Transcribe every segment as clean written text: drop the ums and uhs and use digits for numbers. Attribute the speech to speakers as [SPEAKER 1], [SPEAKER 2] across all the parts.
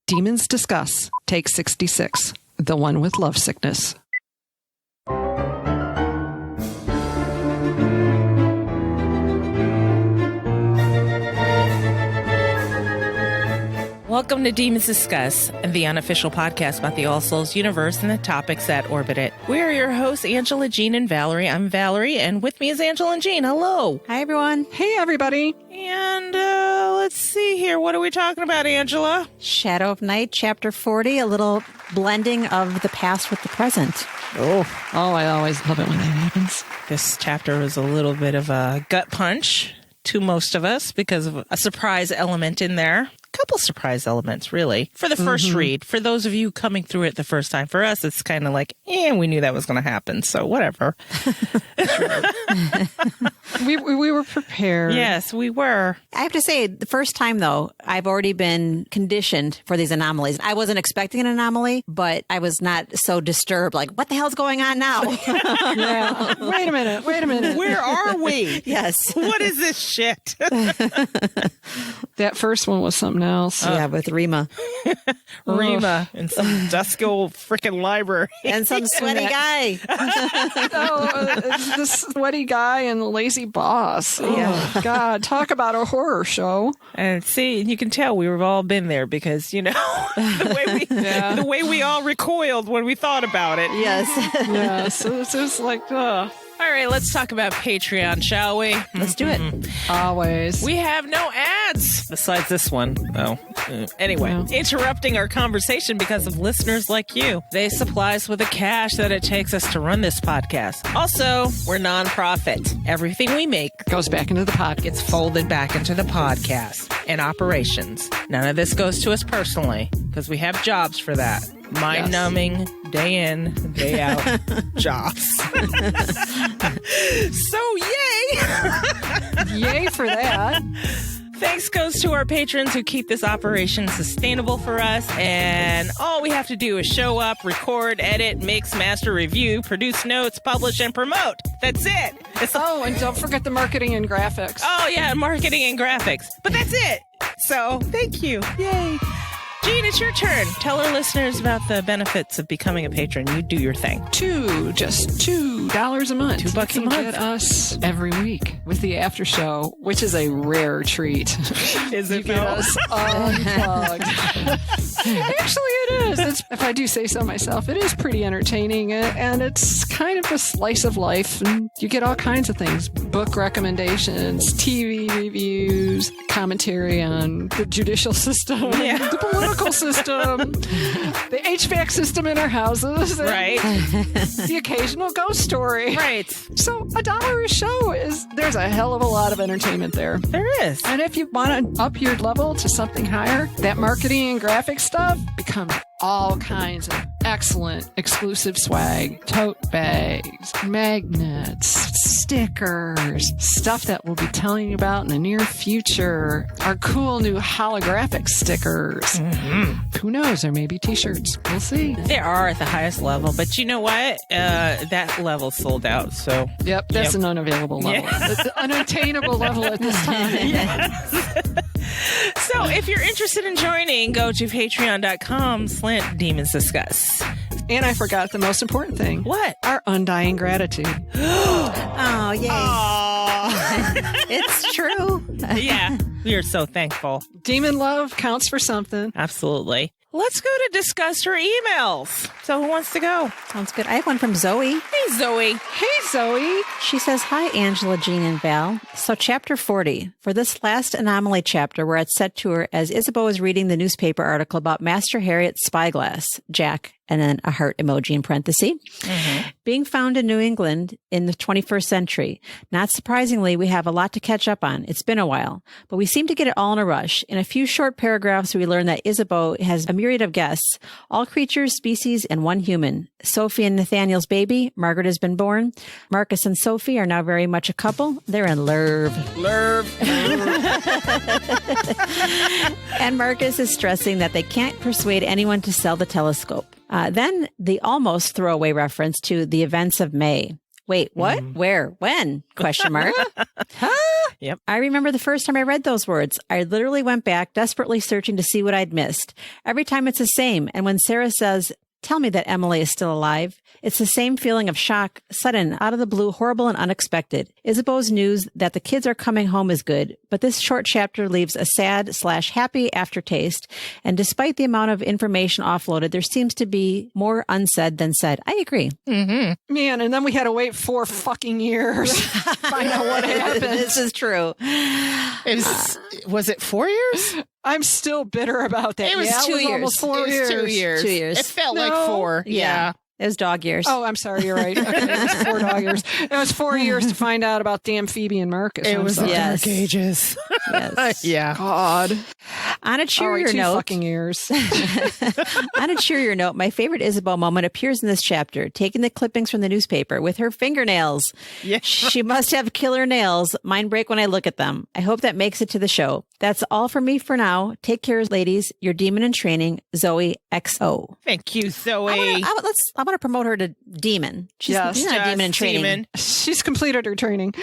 [SPEAKER 1] Demons Discuss, Take 66, The One With Lovesickness.
[SPEAKER 2] Welcome to Demons Discuss, the unofficial podcast about the All Souls universe and the topics that orbit it. We are your hosts, Angela, Jean, and Valerie. I'm Valerie, and with me is Angela and Jean. Hello.
[SPEAKER 3] Hi, everyone.
[SPEAKER 1] Hey, everybody.
[SPEAKER 2] And let's see here. What are we talking about, Angela?
[SPEAKER 3] Shadow of Night, Chapter 40, a little blending of the past with the present.
[SPEAKER 1] Oh, I always love it when that happens.
[SPEAKER 2] This chapter was a little bit of a gut punch to most of us because of a surprise element in there. Couple surprise elements, really, for the first read. For those of you coming through it the first time, for us, it's kind of like, we knew that was going to happen, so whatever.
[SPEAKER 1] we were prepared.
[SPEAKER 2] Yes, we were.
[SPEAKER 3] I have to say, the first time, though, I've already been conditioned for these anomalies. I wasn't expecting an anomaly, but I was not so disturbed. Like, what the hell's going on now?
[SPEAKER 1] Yeah. Wait a minute.
[SPEAKER 2] Where are we?
[SPEAKER 3] Yes.
[SPEAKER 2] What is this shit?
[SPEAKER 1] That first one was something else.
[SPEAKER 3] Yeah, with Rima.
[SPEAKER 2] Rima in some dusky old freaking library.
[SPEAKER 3] And some sweaty guy.
[SPEAKER 1] The sweaty guy and the lazy boss.
[SPEAKER 3] Yeah.
[SPEAKER 1] Oh, God, talk about a horror show.
[SPEAKER 2] And see, you can tell we've all been there because, the way we all recoiled when we thought about it.
[SPEAKER 3] Yes.
[SPEAKER 1] Yeah, so it's just like,
[SPEAKER 2] All right, let's talk about Patreon, shall we?
[SPEAKER 3] Let's do it.
[SPEAKER 1] Always.
[SPEAKER 2] We have no ads besides this one. Anyway, interrupting our conversation because of listeners like you. They supply us with the cash that it takes us to run this podcast. Also, we're nonprofit. Everything we make
[SPEAKER 1] Goes back into the pot.
[SPEAKER 2] gets folded back into the podcast and operations. None of this goes to us personally because we have jobs for that. Mind-numbing, day in, day out jobs. So, yay!
[SPEAKER 1] Yay for that.
[SPEAKER 2] Thanks goes to our patrons who keep this operation sustainable for us. And all we have to do is show up, record, edit, mix, master, review, produce notes, publish, and promote. That's it.
[SPEAKER 1] And don't forget the marketing and graphics.
[SPEAKER 2] Oh, yeah, marketing and graphics. But that's it. So, thank you. Yay. Jean, it's your turn. Tell our listeners about the benefits of becoming a patron. You do your thing.
[SPEAKER 1] Just $2 a month.
[SPEAKER 2] $2
[SPEAKER 1] You
[SPEAKER 2] a month.
[SPEAKER 1] get us every week with the after show, which is a rare treat.
[SPEAKER 2] Is it
[SPEAKER 1] Get us unplugged. Actually, it is. If I do say so myself, it is pretty entertaining, and it's kind of a slice of life, and you get all kinds of things. Book recommendations, TV reviews, commentary on the judicial system, the political system, the HVAC system in our houses,
[SPEAKER 2] Right.
[SPEAKER 1] the occasional ghost story.
[SPEAKER 2] Right.
[SPEAKER 1] So $1 a show there's a hell of a lot of entertainment there.
[SPEAKER 2] There is.
[SPEAKER 1] And if you want to up your level to something higher, that marketing and graphic stuff becomes all kinds of excellent exclusive swag, tote bags, magnets, stickers, stuff that we'll be telling you about in the near future, our cool new holographic stickers. Who knows? There may be t-shirts. We'll see.
[SPEAKER 2] They are at the highest level, but you know what? That level sold out, so...
[SPEAKER 1] Yep, that's an unavailable level.
[SPEAKER 2] Yeah.
[SPEAKER 1] It's an unattainable level at this time.
[SPEAKER 2] So if you're interested in joining, go to patreon.com/Demons Discuss.
[SPEAKER 1] And I forgot the most important thing.
[SPEAKER 2] What?
[SPEAKER 1] Our undying gratitude.
[SPEAKER 3] Oh, yay.
[SPEAKER 2] Aww.
[SPEAKER 3] It's true.
[SPEAKER 2] Yeah, we are so thankful.
[SPEAKER 1] Demon love counts for something.
[SPEAKER 2] Absolutely. Let's go to discuss her emails. So who wants to go?
[SPEAKER 3] Sounds good. I have one from Zoe.
[SPEAKER 2] Hey, Zoe.
[SPEAKER 1] Hey, Zoe.
[SPEAKER 3] She says, "Hi, Angela, Jean, and Val. So chapter 40. For this last anomaly chapter, we're at Sept-Tours as Ysabeau is reading the newspaper article about Master Harriet's spyglass, Jack, and then a heart emoji in parentheses, being found in New England in the 21st century. Not surprisingly, we have a lot to catch up on. It's been a while, but we seem to get it all in a rush. In a few short paragraphs, we learn that Ysabeau has a myriad of guests, all creatures, species, and one human. Sophie and Nathaniel's baby, Margaret, has been born. Marcus and Sophie are now very much a couple. They're in love. And Marcus is stressing that they can't persuade anyone to sell the telescope. Then the almost throwaway reference to the events of May. Wait, what? Where? When? Question mark.
[SPEAKER 2] Yep.
[SPEAKER 3] I remember the first time I read those words. I literally went back, desperately searching to see what I'd missed. Every time it's the same. And when Sarah says, "Tell me that Emily is still alive," it's the same feeling of shock, sudden, out of the blue, horrible and unexpected. Ysabeau's news that the kids are coming home is good, but this short chapter leaves a sad/happy aftertaste. And despite the amount of information offloaded, there seems to be more unsaid than said. I agree.
[SPEAKER 2] Mm-hmm.
[SPEAKER 1] Man, and then we had to wait 4 fucking years to find out what happened.
[SPEAKER 3] This is true.
[SPEAKER 2] Was it 4 years?
[SPEAKER 1] I'm still bitter about that.
[SPEAKER 2] It was
[SPEAKER 1] Yeah,
[SPEAKER 3] 2 years.
[SPEAKER 1] Almost 4
[SPEAKER 2] It was
[SPEAKER 1] years.
[SPEAKER 2] 2 years.
[SPEAKER 3] 2 years.
[SPEAKER 2] It felt
[SPEAKER 1] No.
[SPEAKER 2] like 4. Yeah.
[SPEAKER 3] It was dog years.
[SPEAKER 1] Oh, I'm sorry. You're right. Okay, it was 4 dog years. It was 4 years to find out about damn Phoebe and Marcus.
[SPEAKER 2] It
[SPEAKER 1] I'm
[SPEAKER 2] was
[SPEAKER 1] sorry.
[SPEAKER 2] the
[SPEAKER 3] Yes.
[SPEAKER 2] dark ages.
[SPEAKER 3] Yes.
[SPEAKER 2] Yeah.
[SPEAKER 1] God.
[SPEAKER 3] On a
[SPEAKER 1] All
[SPEAKER 3] cheerier
[SPEAKER 1] right, 2
[SPEAKER 3] note,
[SPEAKER 1] fucking years.
[SPEAKER 3] on a cheerier note, my favorite Ysabeau moment appears in this chapter, taking the clippings from the newspaper with her fingernails.
[SPEAKER 2] Yeah.
[SPEAKER 3] She must have killer nails. Mine break when I look at them. I hope that makes it to the show. That's all for me for now. Take care, ladies. Your demon in training, Zoe XO.
[SPEAKER 2] Thank you, Zoe.
[SPEAKER 3] I want to promote her to demon. She's
[SPEAKER 1] Yes,
[SPEAKER 3] not a demon in training.
[SPEAKER 2] Demon.
[SPEAKER 1] She's completed her training.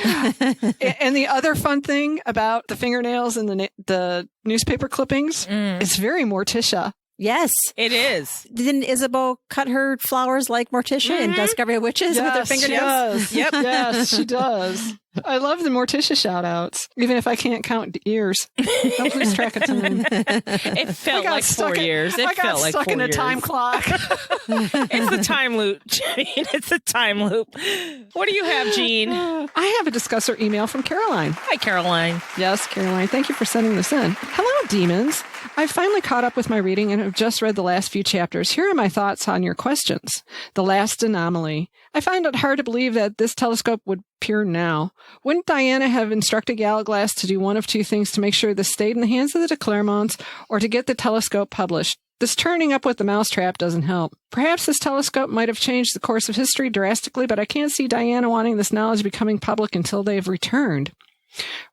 [SPEAKER 1] And the other fun thing about the fingernails and the newspaper clippings, it's very Morticia.
[SPEAKER 3] Yes.
[SPEAKER 2] It is.
[SPEAKER 3] Didn't Ysabeau cut her flowers like Morticia in Discovery of Witches with her fingernails?
[SPEAKER 1] She does. Yep. Yes, she does. I love the Morticia shout outs, even if I can't count years. Don't lose track of time.
[SPEAKER 2] It felt like 4 years. It
[SPEAKER 1] I got
[SPEAKER 2] felt like
[SPEAKER 1] stuck
[SPEAKER 2] 4
[SPEAKER 1] in a
[SPEAKER 2] years.
[SPEAKER 1] time clock.
[SPEAKER 2] It's the time loop, Gene. It's the time loop. What do you have, Gene?
[SPEAKER 1] I have a discusser email from Caroline.
[SPEAKER 2] Hi, Caroline.
[SPEAKER 1] Yes, Caroline. Thank you for sending this in. Hello, demons. I've finally caught up with my reading and have just read the last few chapters. Here are my thoughts on your questions. The last anomaly. I find it hard to believe that this telescope would appear now. Wouldn't Diana have instructed Gallaglass to do one of 2 things to make sure this stayed in the hands of the de Clermonts or to get the telescope published? This turning up with the mousetrap doesn't help. Perhaps this telescope might have changed the course of history drastically, but I can't see Diana wanting this knowledge becoming public until they've returned.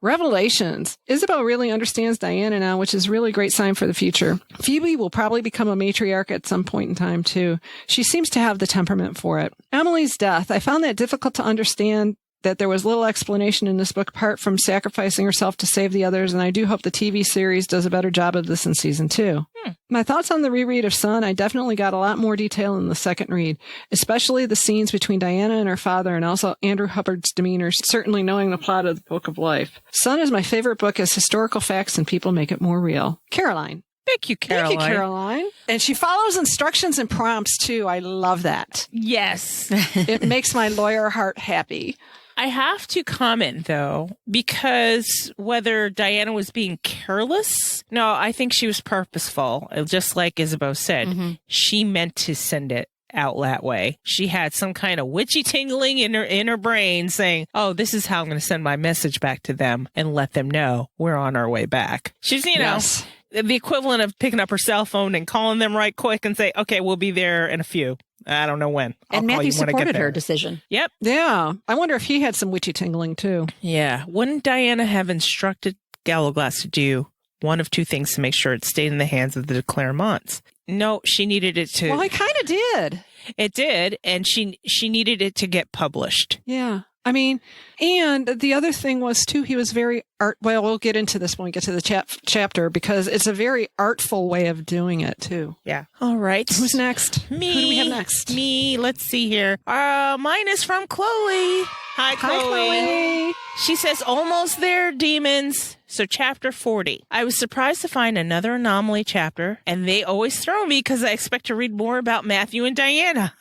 [SPEAKER 1] Revelations. Ysabeau really understands Diana now, which is a really great sign for the future. Phoebe will probably become a matriarch at some point in time, too. She seems to have the temperament for it. Emily's death. I found that difficult to understand, that there was little explanation in this book apart from sacrificing herself to save the others, and I do hope the TV series does a better job of this in season 2. My thoughts on the reread of Sun, I definitely got a lot more detail in the second read, especially the scenes between Diana and her father, and also Andrew Hubbard's demeanor, certainly knowing the plot of the Book of Life. Sun is my favorite book as historical facts and people make it more real. Caroline.
[SPEAKER 2] Thank you, Caroline.
[SPEAKER 1] Thank you, Caroline. And she follows instructions and prompts, too. I love that.
[SPEAKER 2] Yes.
[SPEAKER 1] It makes my lawyer heart happy.
[SPEAKER 2] I have to comment, though, because whether Diana was being careless, no, I think she was purposeful. Just like Ysabeau said, she meant to send it out that way. She had some kind of witchy tingling in her brain saying, oh, this is how I'm going to send my message back to them and let them know we're on our way back. She's,
[SPEAKER 1] Yes.
[SPEAKER 2] the equivalent of picking up her cell phone and calling them right quick and say, okay, we'll be there in a few. I don't know when.
[SPEAKER 3] And Matthew supported her decision.
[SPEAKER 2] Yep.
[SPEAKER 1] Yeah. I wonder if he had some witchy tingling, too.
[SPEAKER 2] Yeah. Wouldn't Diana have instructed Gallaglass to do one of 2 things to make sure it stayed in the hands of the de Clermonts? No, she needed it to.
[SPEAKER 1] Well, I kind of did.
[SPEAKER 2] It did, and she needed it to get published.
[SPEAKER 1] Yeah. I mean, and the other thing was, too, he was very well, we'll get into this when we get to the chapter, because it's a very artful way of doing it, too.
[SPEAKER 2] Yeah. All right.
[SPEAKER 1] Who's next?
[SPEAKER 2] Me.
[SPEAKER 1] Who do we have next?
[SPEAKER 2] Me. Let's see here. Mine is from Chloe. Hi, Chloe. She says, almost there, demons. So chapter 40. I was surprised to find another anomaly chapter, and they always throw me because I expect to read more about Matthew and Diana.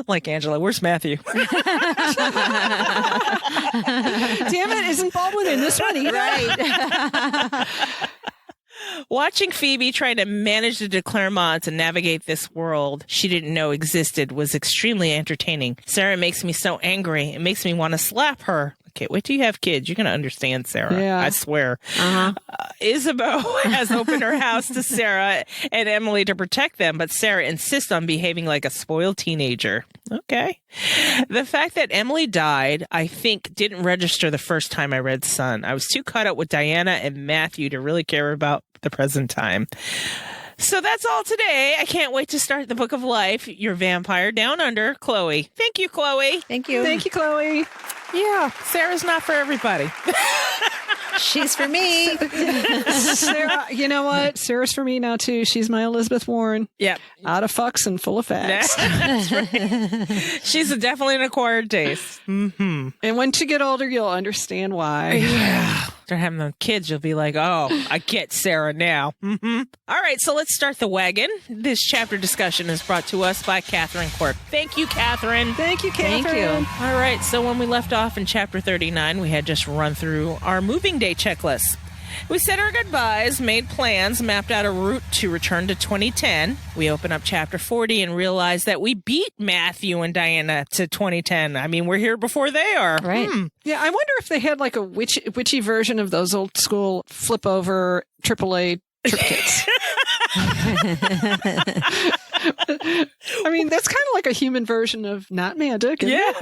[SPEAKER 2] Like Angela, where's Matthew?
[SPEAKER 1] Damn it, isn't Baldwin in this one either?
[SPEAKER 3] Right.
[SPEAKER 2] Watching Phoebe trying to manage the de Clermonts and navigate this world she didn't know existed was extremely entertaining. Sarah makes me so angry. It makes me want to slap her. Okay, wait till you have kids. You're going to understand Sarah.
[SPEAKER 1] Yeah.
[SPEAKER 2] I swear. Ysabeau has opened her house to Sarah and Emily to protect them, but Sarah insists on behaving like a spoiled teenager. Okay. The fact that Emily died, I think, didn't register the first time I read Sun. I was too caught up with Diana and Matthew to really care about the present time. So that's all today. I can't wait to start the Book of Life. Your vampire down under, Chloe. Thank you, Chloe.
[SPEAKER 3] Thank you.
[SPEAKER 1] Thank you, Chloe.
[SPEAKER 2] Yeah, Sarah's not for everybody.
[SPEAKER 3] She's for me.
[SPEAKER 1] Sarah, you know what? Sarah's for me now, too. She's my Elizabeth Warren.
[SPEAKER 2] Yep.
[SPEAKER 1] Out of fucks and full of facts.
[SPEAKER 2] That's right. She's definitely an acquired taste. Mm-hmm.
[SPEAKER 1] And once you get older, you'll understand why.
[SPEAKER 2] Yeah. After having the kids, you'll be like, oh, I get Sarah now. Mm-hmm. All right, so let's start the wagon. This chapter discussion is brought to us by Catherine Corp. Thank you, Catherine.
[SPEAKER 1] Thank you, Catherine.
[SPEAKER 3] Thank you.
[SPEAKER 2] All right, so when we left off in chapter 39, we had just run through our moving day checklist. We said our goodbyes, made plans, mapped out a route to return to 2010. We open up chapter 40 and realize that we beat Matthew and Diana to 2010. I mean, we're here before they are.
[SPEAKER 3] Right.
[SPEAKER 1] Yeah, I wonder if they had like a witchy version of those old school flip over AAA trip kits. I mean, that's kind of like a human version of not magic. Isn't it?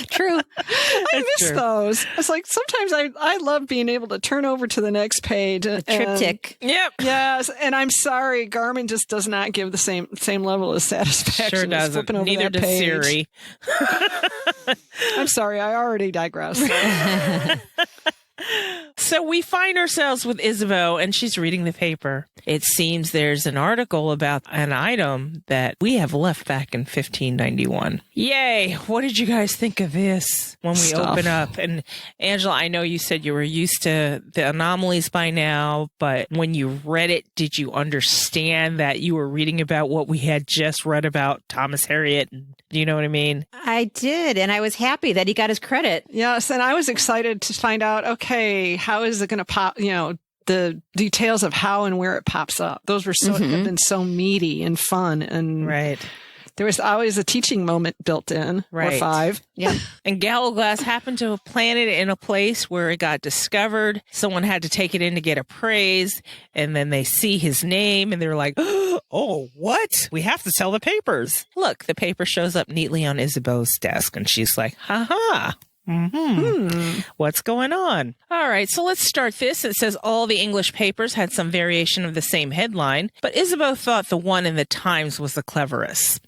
[SPEAKER 3] True.
[SPEAKER 1] I miss those. It's like sometimes I love being able to turn over to the next page.
[SPEAKER 3] A triptych.
[SPEAKER 2] Yep.
[SPEAKER 1] Yes, and I'm sorry, Garmin just does not give the same level of satisfaction.
[SPEAKER 2] Sure
[SPEAKER 1] as
[SPEAKER 2] doesn't.
[SPEAKER 1] flipping over
[SPEAKER 2] Neither
[SPEAKER 1] that
[SPEAKER 2] does
[SPEAKER 1] page.
[SPEAKER 2] Siri.
[SPEAKER 1] I'm sorry, I already digressed.
[SPEAKER 2] So we find ourselves with Ysabeau, and she's reading the paper. It seems there's an article about an item that we have left back in 1591. Yay! What did you guys think of this when we
[SPEAKER 1] Stuff.
[SPEAKER 2] open up? And Angela, I know you said you were used to the anomalies by now, but when you read it, did you understand that you were reading about what we had just read about Thomas Harriot? Do you know what I mean?
[SPEAKER 3] I did, and I was happy that he got his credit.
[SPEAKER 1] Yes, and I was excited to find out, okay, how is it going to pop, the details of how and where it pops up. Those were have been so meaty and fun. And
[SPEAKER 2] Right.
[SPEAKER 1] there was always a teaching moment built in,
[SPEAKER 2] Right.
[SPEAKER 1] or 5.
[SPEAKER 3] Yeah.
[SPEAKER 2] And Gallowglass happened to have planted it in a place where it got discovered. Someone had to take it in to get appraised. And then they see his name and they're like, oh, what? We have to sell the papers. Look, the paper shows up neatly on Isabeau's desk. And she's like, ha. What's going on? All right, so let's start this. It says all the English papers had some variation of the same headline, but Ysabeau thought the one in the Times was the cleverest.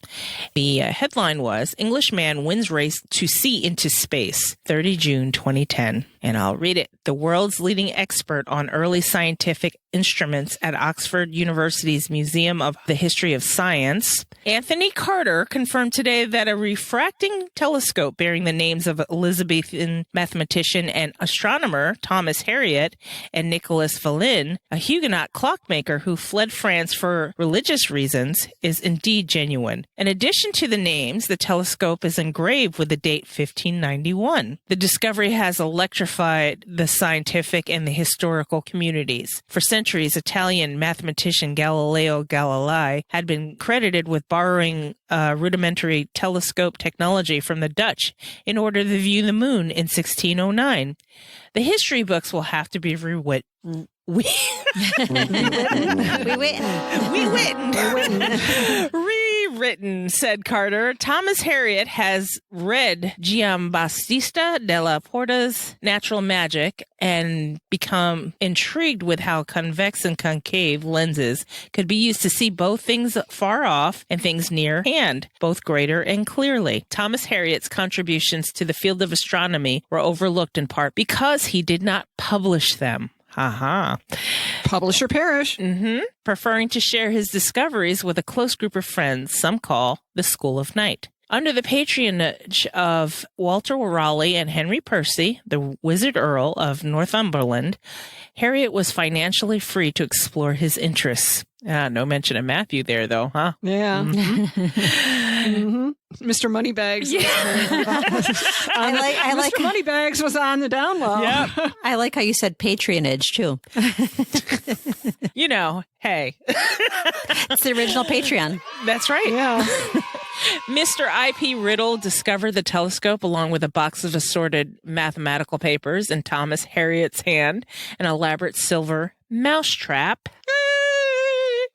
[SPEAKER 2] The headline was, Englishman wins race to see into space, 30 June 2010. And I'll read it. The world's leading expert on early scientific instruments at Oxford University's Museum of the History of Science, Anthony Carter, confirmed today that a refracting telescope bearing the names of Elizabethan mathematician and astronomer Thomas Harriot and Nicholas Vallin, a Huguenot clockmaker who fled France for religious reasons, is indeed genuine. In addition to the names, the telescope is engraved with the date 1591. The discovery has electrified the scientific and the historical communities. For centuries, Italian mathematician Galileo Galilei had been credited with borrowing rudimentary telescope technology from the Dutch in order to view the moon in 1609. The history books will have to be rewritten. Rewritten, said Carter. Thomas Harriot has read Giambattista della Porta's Natural Magic and become intrigued with how convex and concave lenses could be used to see both things far off and things near hand, both greater and clearly. Thomas Harriot's contributions to the field of astronomy were overlooked in part because he did not publish them.
[SPEAKER 1] Publish or perish.
[SPEAKER 2] Preferring to share his discoveries with a close group of friends some call the School of Night. Under the patronage of Walter Raleigh and Henry Percy, the Wizard Earl of Northumberland, Harriot was financially free to explore his interests. No mention of Matthew there, though, huh?
[SPEAKER 1] Yeah. Mr. Moneybags.
[SPEAKER 3] I like
[SPEAKER 1] Mr. Moneybags was on the down low.
[SPEAKER 2] Yep.
[SPEAKER 3] I like how you said patronage too.
[SPEAKER 2] Hey.
[SPEAKER 3] It's the original Patreon.
[SPEAKER 2] That's right.
[SPEAKER 1] Yeah.
[SPEAKER 2] Mr. I.P. Riddle discovered the telescope along with a box of assorted mathematical papers in Thomas Harriot's hand, an elaborate silver mousetrap.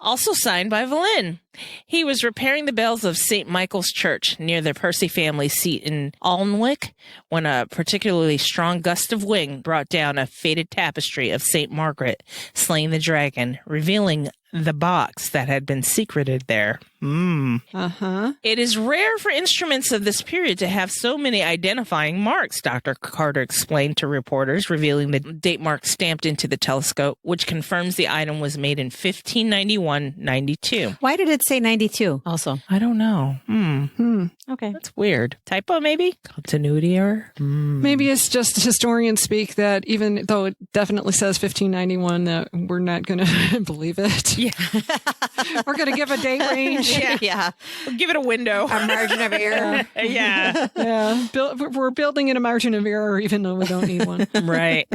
[SPEAKER 2] Also signed by Vallin. He was repairing the bells of St. Michael's Church near the Percy family seat in Alnwick when a particularly strong gust of wind brought down a faded tapestry of St. Margaret slaying the dragon, revealing the box that had been secreted there.
[SPEAKER 1] Uh-huh.
[SPEAKER 2] It is rare for instruments of this period to have so many identifying marks, Dr. Carter explained to reporters, revealing the date mark stamped into the telescope, which confirms the item was made in 1591-92.
[SPEAKER 3] Why did it say 92 also?
[SPEAKER 2] I don't know.
[SPEAKER 3] Okay.
[SPEAKER 2] That's weird. Typo, maybe? Continuity error?
[SPEAKER 1] Maybe it's just historian speak that even though it definitely says 1591, that we're not going to believe it.
[SPEAKER 2] Yeah.
[SPEAKER 1] We're going to give a date range.
[SPEAKER 3] Yeah.
[SPEAKER 2] Give it a window.
[SPEAKER 3] A margin of error.
[SPEAKER 2] Yeah.
[SPEAKER 1] Yeah. We're building in a margin of error, even though we don't need one.
[SPEAKER 2] Right.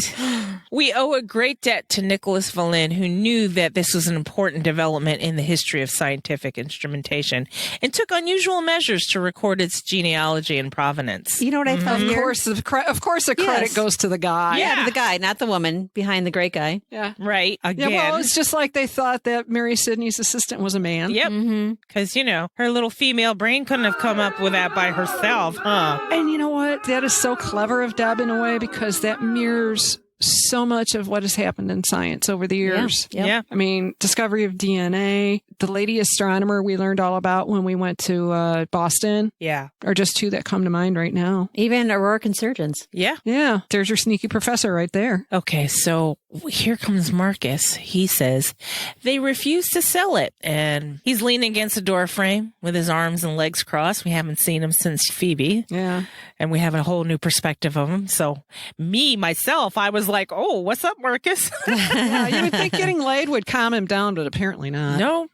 [SPEAKER 2] We owe a great debt to Nicholas Vallin, who knew that this was an important development in the history of scientific instrumentation and took unusual measures to record its genealogy and provenance.
[SPEAKER 3] You know what I thought
[SPEAKER 1] Of
[SPEAKER 3] here?
[SPEAKER 1] course, the credit
[SPEAKER 3] Yes.
[SPEAKER 1] goes to the guy.
[SPEAKER 2] Yeah.
[SPEAKER 3] The guy, not the woman behind the great guy.
[SPEAKER 1] Yeah.
[SPEAKER 2] Right. Again.
[SPEAKER 1] Yeah, well, it's just like they thought that Mary Sidney's assistant was a man.
[SPEAKER 2] Yep. Because, her little female brain couldn't have come up with that by herself, huh?
[SPEAKER 1] And you know what? That is so clever of Deb in a way, because that mirrors so much of what has happened in science over the years.
[SPEAKER 3] Yeah.
[SPEAKER 2] Yeah.
[SPEAKER 1] I mean, discovery of DNA, the lady astronomer we learned all about when we went to Boston
[SPEAKER 2] Yeah.
[SPEAKER 1] are just two that come to mind right now.
[SPEAKER 3] Even Aurora Consurgence.
[SPEAKER 2] Yeah.
[SPEAKER 1] Yeah, there's your sneaky professor right there.
[SPEAKER 2] Okay, so here comes Marcus. He says they refuse to sell it, and he's leaning against a door frame with his arms and legs crossed. We haven't seen him since Phoebe,
[SPEAKER 1] Yeah.
[SPEAKER 2] and we have a whole new perspective of him. So myself, I was like, oh, what's up, Marcus?
[SPEAKER 1] Yeah, you would think getting laid would calm him down, but apparently not.
[SPEAKER 2] No.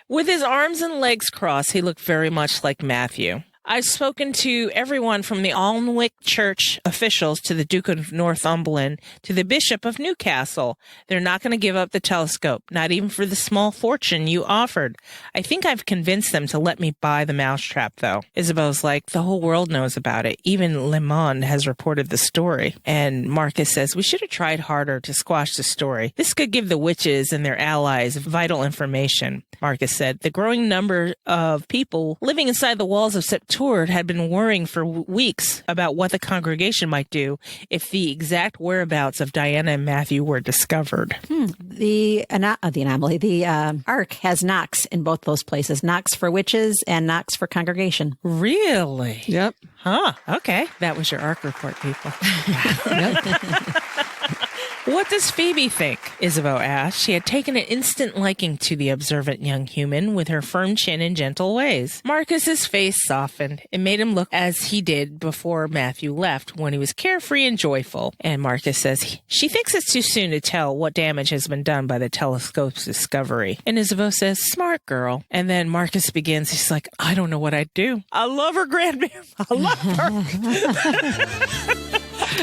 [SPEAKER 2] With his arms and legs crossed, he looked very much like Matthew. I've spoken to everyone from the Alnwick Church officials to the Duke of Northumberland to the Bishop of Newcastle. They're not going to give up the telescope, not even for the small fortune you offered. I think I've convinced them to let me buy the mousetrap, though. Isabel's like, the whole world knows about it. Even Le Monde has reported the story. And Marcus says, we should have tried harder to squash the story. This could give the witches and their allies vital information. Marcus said, the growing number of people living inside the walls of Sept-Tours had been worrying for weeks about what the congregation might do if the exact whereabouts of Diana and Matthew were discovered.
[SPEAKER 3] The anomaly, the ark has knocks in both those places. Knocks for witches and knocks for congregation.
[SPEAKER 2] Really?
[SPEAKER 1] Yep.
[SPEAKER 2] Huh. Okay. That was your ARC report, people. What does Phoebe think? Isabeau asked. She had taken an instant liking to the observant young human with her firm chin and gentle ways. Marcus's face softened. It made him look as he did before Matthew left, when he was carefree and joyful. And Marcus says she thinks it's too soon to tell what damage has been done by the telescope's discovery. And Isabeau says, smart girl. And then Marcus begins. He's like, I don't know what I'd do. I love her, grandma'am. I love her.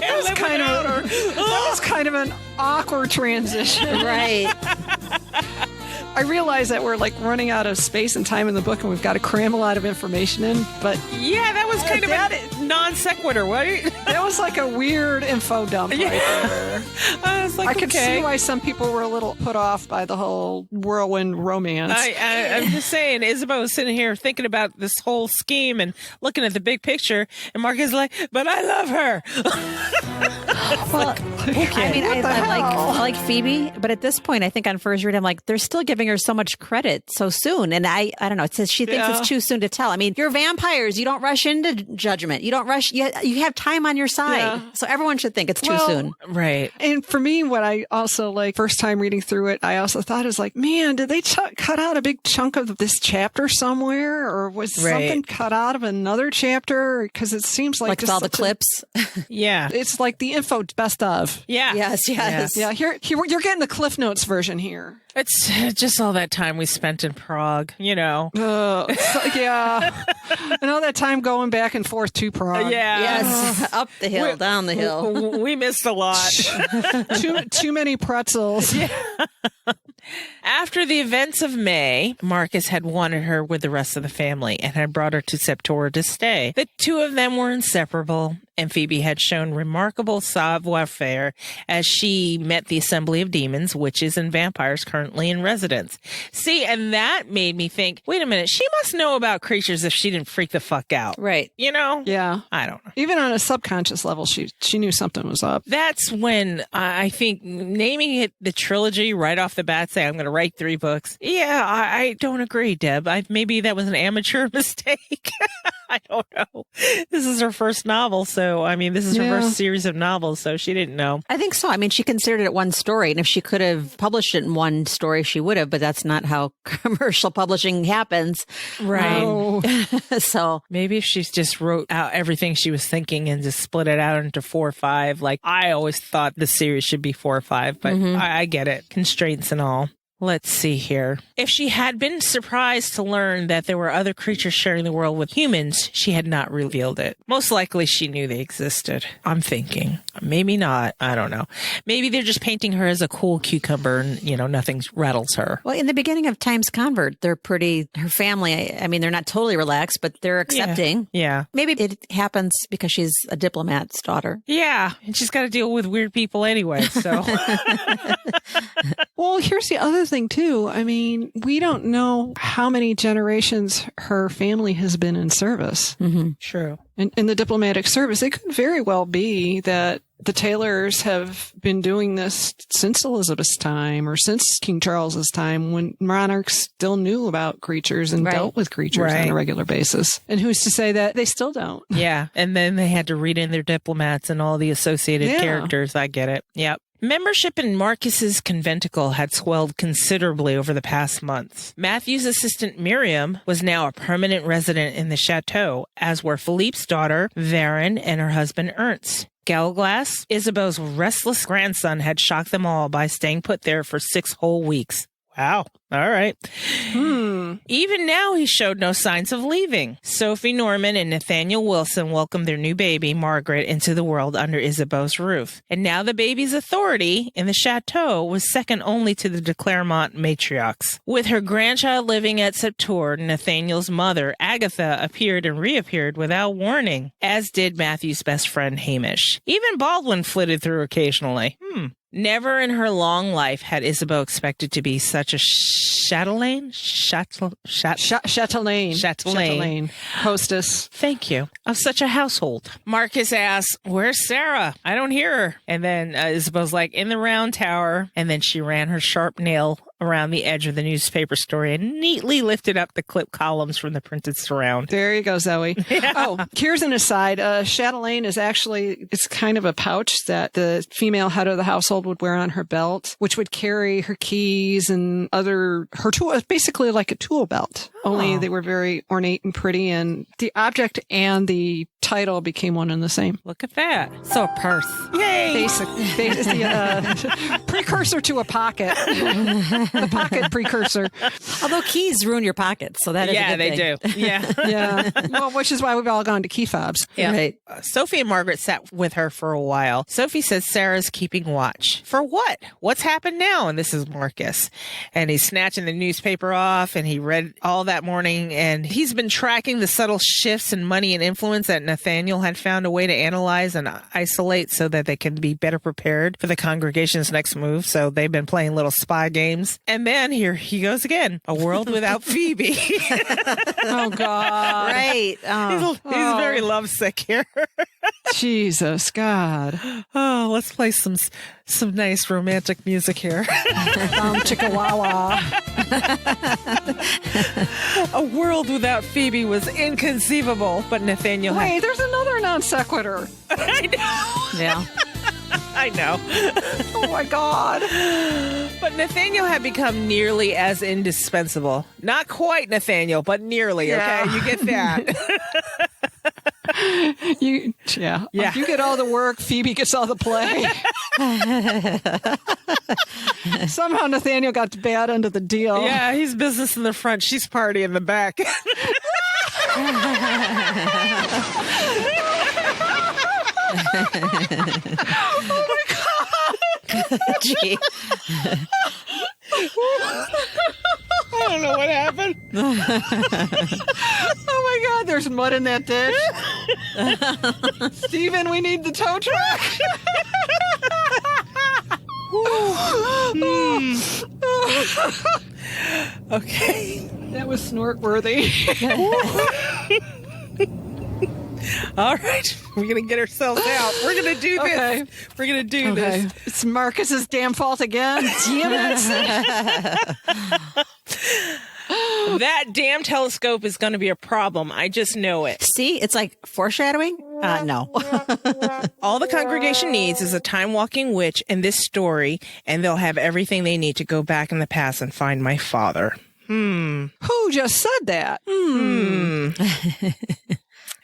[SPEAKER 1] That was kind of an awkward transition.
[SPEAKER 3] Right.
[SPEAKER 1] I realize that we're like running out of space and time in the book and we've got to cram a lot of information in, but
[SPEAKER 2] yeah, that was kind of a non sequitur, right?
[SPEAKER 1] That was like a weird info dump right there.
[SPEAKER 2] I was like,
[SPEAKER 1] I could see why some people were a little put off by the whole whirlwind romance.
[SPEAKER 2] I'm just saying, Isabeau was sitting here thinking about this whole scheme and looking at the big picture, and Mark is like, but I love her.
[SPEAKER 3] Well, I mean, I like Phoebe, but at this point, I think on first read, I'm like, they're still giving her so much credit so soon. And I don't know. It says she thinks it's too soon to tell. I mean, you're vampires. You don't rush into judgment. You don't rush. You have time on your side. Yeah. So everyone should think it's too soon.
[SPEAKER 2] Right.
[SPEAKER 1] And for me, what I also like, first time reading through it, I also thought is like, man, did they cut out a big chunk of this chapter somewhere? Or was something cut out of another chapter? Because it seems like
[SPEAKER 3] just all the clips.
[SPEAKER 2] Yeah.
[SPEAKER 1] It's like the info best of.
[SPEAKER 2] Yeah.
[SPEAKER 3] Yes.
[SPEAKER 1] Yeah. Here you're getting the Cliff Notes version here.
[SPEAKER 2] It's just all that time we spent in Prague, you know.
[SPEAKER 1] Yeah. And all that time going back and forth to Prague.
[SPEAKER 2] Yeah.
[SPEAKER 3] Yes. Up the hill, down the hill.
[SPEAKER 2] We missed a lot.
[SPEAKER 1] too many pretzels.
[SPEAKER 2] Yeah. After the events of May, Marcus had wanted her with the rest of the family and had brought her to Sept-Tours to stay. The two of them were inseparable, and Phoebe had shown remarkable savoir-faire as she met the assembly of demons, witches, and vampires currently in residence. See, and that made me think, wait a minute, she must know about creatures if she didn't freak the fuck out.
[SPEAKER 3] Right.
[SPEAKER 2] You know?
[SPEAKER 1] Yeah.
[SPEAKER 2] I don't know.
[SPEAKER 1] Even on a subconscious level, she knew something was up.
[SPEAKER 2] That's when I think naming it the trilogy right off the bat, say I'm going to write 3 books. Yeah, I don't agree, Deb. Maybe that was an amateur mistake. I don't know. This is her first novel, so I mean, this is her first series of novels, so she didn't know.
[SPEAKER 3] I think so. I mean, she considered it one story, and if she could have published it in one story, she would have, but that's not how commercial publishing happens.
[SPEAKER 2] Right.
[SPEAKER 3] So
[SPEAKER 2] maybe if she just wrote out everything she was thinking and just split it out into 4 or 5. Like I always thought the series should be 4 or 5, but I get it. Constraints and all. Let's see here. If she had been surprised to learn that there were other creatures sharing the world with humans, she had not revealed it. Most likely she knew they existed. I'm thinking. Maybe not. I don't know. Maybe they're just painting her as a cool cucumber and, nothing rattles her.
[SPEAKER 3] Well, in the beginning of Times Convert, they're her family, I mean, they're not totally relaxed, but they're accepting.
[SPEAKER 2] Yeah.
[SPEAKER 3] Maybe it happens because she's a diplomat's daughter.
[SPEAKER 2] Yeah. And she's got to deal with weird people anyway, so.
[SPEAKER 1] Well, here's the other thing, too. I mean, we don't know how many generations her family has been in service.
[SPEAKER 3] Mm-hmm.
[SPEAKER 2] True.
[SPEAKER 1] In the diplomatic service. It could very well be that the Taylors have been doing this since Elizabeth's time or since King Charles's time, when monarchs still knew about creatures and dealt with creatures on a regular basis. And who's to say that they still don't?
[SPEAKER 2] Yeah. And then they had to read in their diplomats and all the associated characters. I get it. Yep. Membership in Marcus's conventicle had swelled considerably over the past months. Matthew's assistant Miriam was now a permanent resident in the chateau, as were Philippe's daughter, Varen, and her husband Ernst. Galglass, Ysabeau's restless grandson, had shocked them all by staying put there for 6 whole weeks. Wow. All right. Even now, he showed no signs of leaving. Sophie Norman and Nathaniel Wilson welcomed their new baby, Margaret, into the world under Ysabeau's roof. And now the baby's authority in the chateau was second only to the de Clermont matriarchs. With her grandchild living at Sept-Tours, Nathaniel's mother, Agatha, appeared and reappeared without warning, as did Matthew's best friend, Hamish. Even Baldwin flitted through occasionally. Never in her long life had Ysabeau expected to be such a chatelaine? Chatelaine.
[SPEAKER 1] Hostess.
[SPEAKER 2] Thank you. Of such a household. Marcus asks, "Where's Sarah? I don't hear her." And then Ysabeau's like, "In the round tower." And then she ran her sharp nail around the edge of the newspaper story and neatly lifted up the clip columns from the printed surround.
[SPEAKER 1] There you go, Zoe.
[SPEAKER 2] Yeah.
[SPEAKER 1] Oh, here's an aside. Chatelaine is actually, it's kind of a pouch that the female head of the household would wear on her belt, which would carry her keys and her tool, basically like a tool belt. Only they were very ornate and pretty, and the object and the title became one and the same.
[SPEAKER 2] Look at that.
[SPEAKER 3] So a purse.
[SPEAKER 2] Yay!
[SPEAKER 1] Basically, precursor to a pocket. The pocket precursor.
[SPEAKER 3] Although keys ruin your pockets, so that is a good thing.
[SPEAKER 2] Yeah, they do. Yeah.
[SPEAKER 1] Yeah. Well, which is why we've all gone to key fobs.
[SPEAKER 2] Yeah.
[SPEAKER 3] Right.
[SPEAKER 2] Sophie and Margaret sat with her for a while. Sophie says Sarah's keeping watch. For what? What's happened now? And this is Marcus. And he's snatching the newspaper off, and he read all that morning, and he's been tracking the subtle shifts in money and influence that Nathaniel had found a way to analyze and isolate so that they can be better prepared for the congregation's next move. So they've been playing little spy games. And then here he goes again. A world without Phoebe.
[SPEAKER 1] Oh, God.
[SPEAKER 3] Right.
[SPEAKER 2] He's very lovesick here.
[SPEAKER 1] Jesus, God.
[SPEAKER 2] Oh, let's play some nice romantic music here.
[SPEAKER 1] Chickawawa.
[SPEAKER 2] A world without Phoebe was inconceivable, but Nathaniel
[SPEAKER 1] Wait, there's another non sequitur.
[SPEAKER 2] I know.
[SPEAKER 3] Yeah.
[SPEAKER 2] I know.
[SPEAKER 1] Oh, my God.
[SPEAKER 2] But Nathaniel had become nearly as indispensable. Not quite Nathaniel, but nearly,
[SPEAKER 1] Yeah.
[SPEAKER 2] okay? You get that.
[SPEAKER 1] You get all the work, Phoebe gets all the play. Somehow Nathaniel got the bad end of the deal.
[SPEAKER 2] Yeah, he's business in the front. She's party in the back.
[SPEAKER 1] Oh, my God.
[SPEAKER 3] Gee.
[SPEAKER 2] I don't know what happened.
[SPEAKER 1] Oh, my God. There's mud in that ditch. Steven, we need the tow truck.
[SPEAKER 2] Okay.
[SPEAKER 1] That was snort worthy.
[SPEAKER 2] All right. We're going to get ourselves out. We're going to do this.
[SPEAKER 1] Okay.
[SPEAKER 2] We're going to do this.
[SPEAKER 1] It's Marcus's damn fault again. Damn it.
[SPEAKER 2] That damn telescope is going to be a problem. I just know it.
[SPEAKER 3] See, it's like foreshadowing. No.
[SPEAKER 2] All the congregation needs is a time-walking witch in this story, and they'll have everything they need to go back in the past and find my father.
[SPEAKER 1] Who just said that?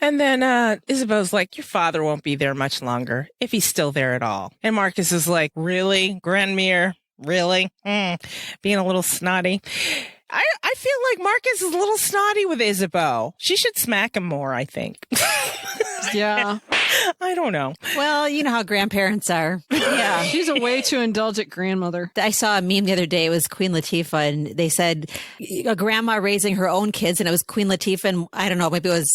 [SPEAKER 2] And then Ysabeau's like, your father won't be there much longer, if he's still there at all. And Marcus is like, really? Grandmere? Really? Being a little snotty. I feel like Marcus is a little snotty with Ysabeau. She should smack him more, I think.
[SPEAKER 1] Yeah.
[SPEAKER 2] I don't know.
[SPEAKER 3] Well, you know how grandparents are. Yeah.
[SPEAKER 1] She's a way too indulgent grandmother.
[SPEAKER 3] I saw a meme the other day. It was Queen Latifah, and they said a grandma raising her own kids, and it was Queen Latifah, and I don't know, maybe it was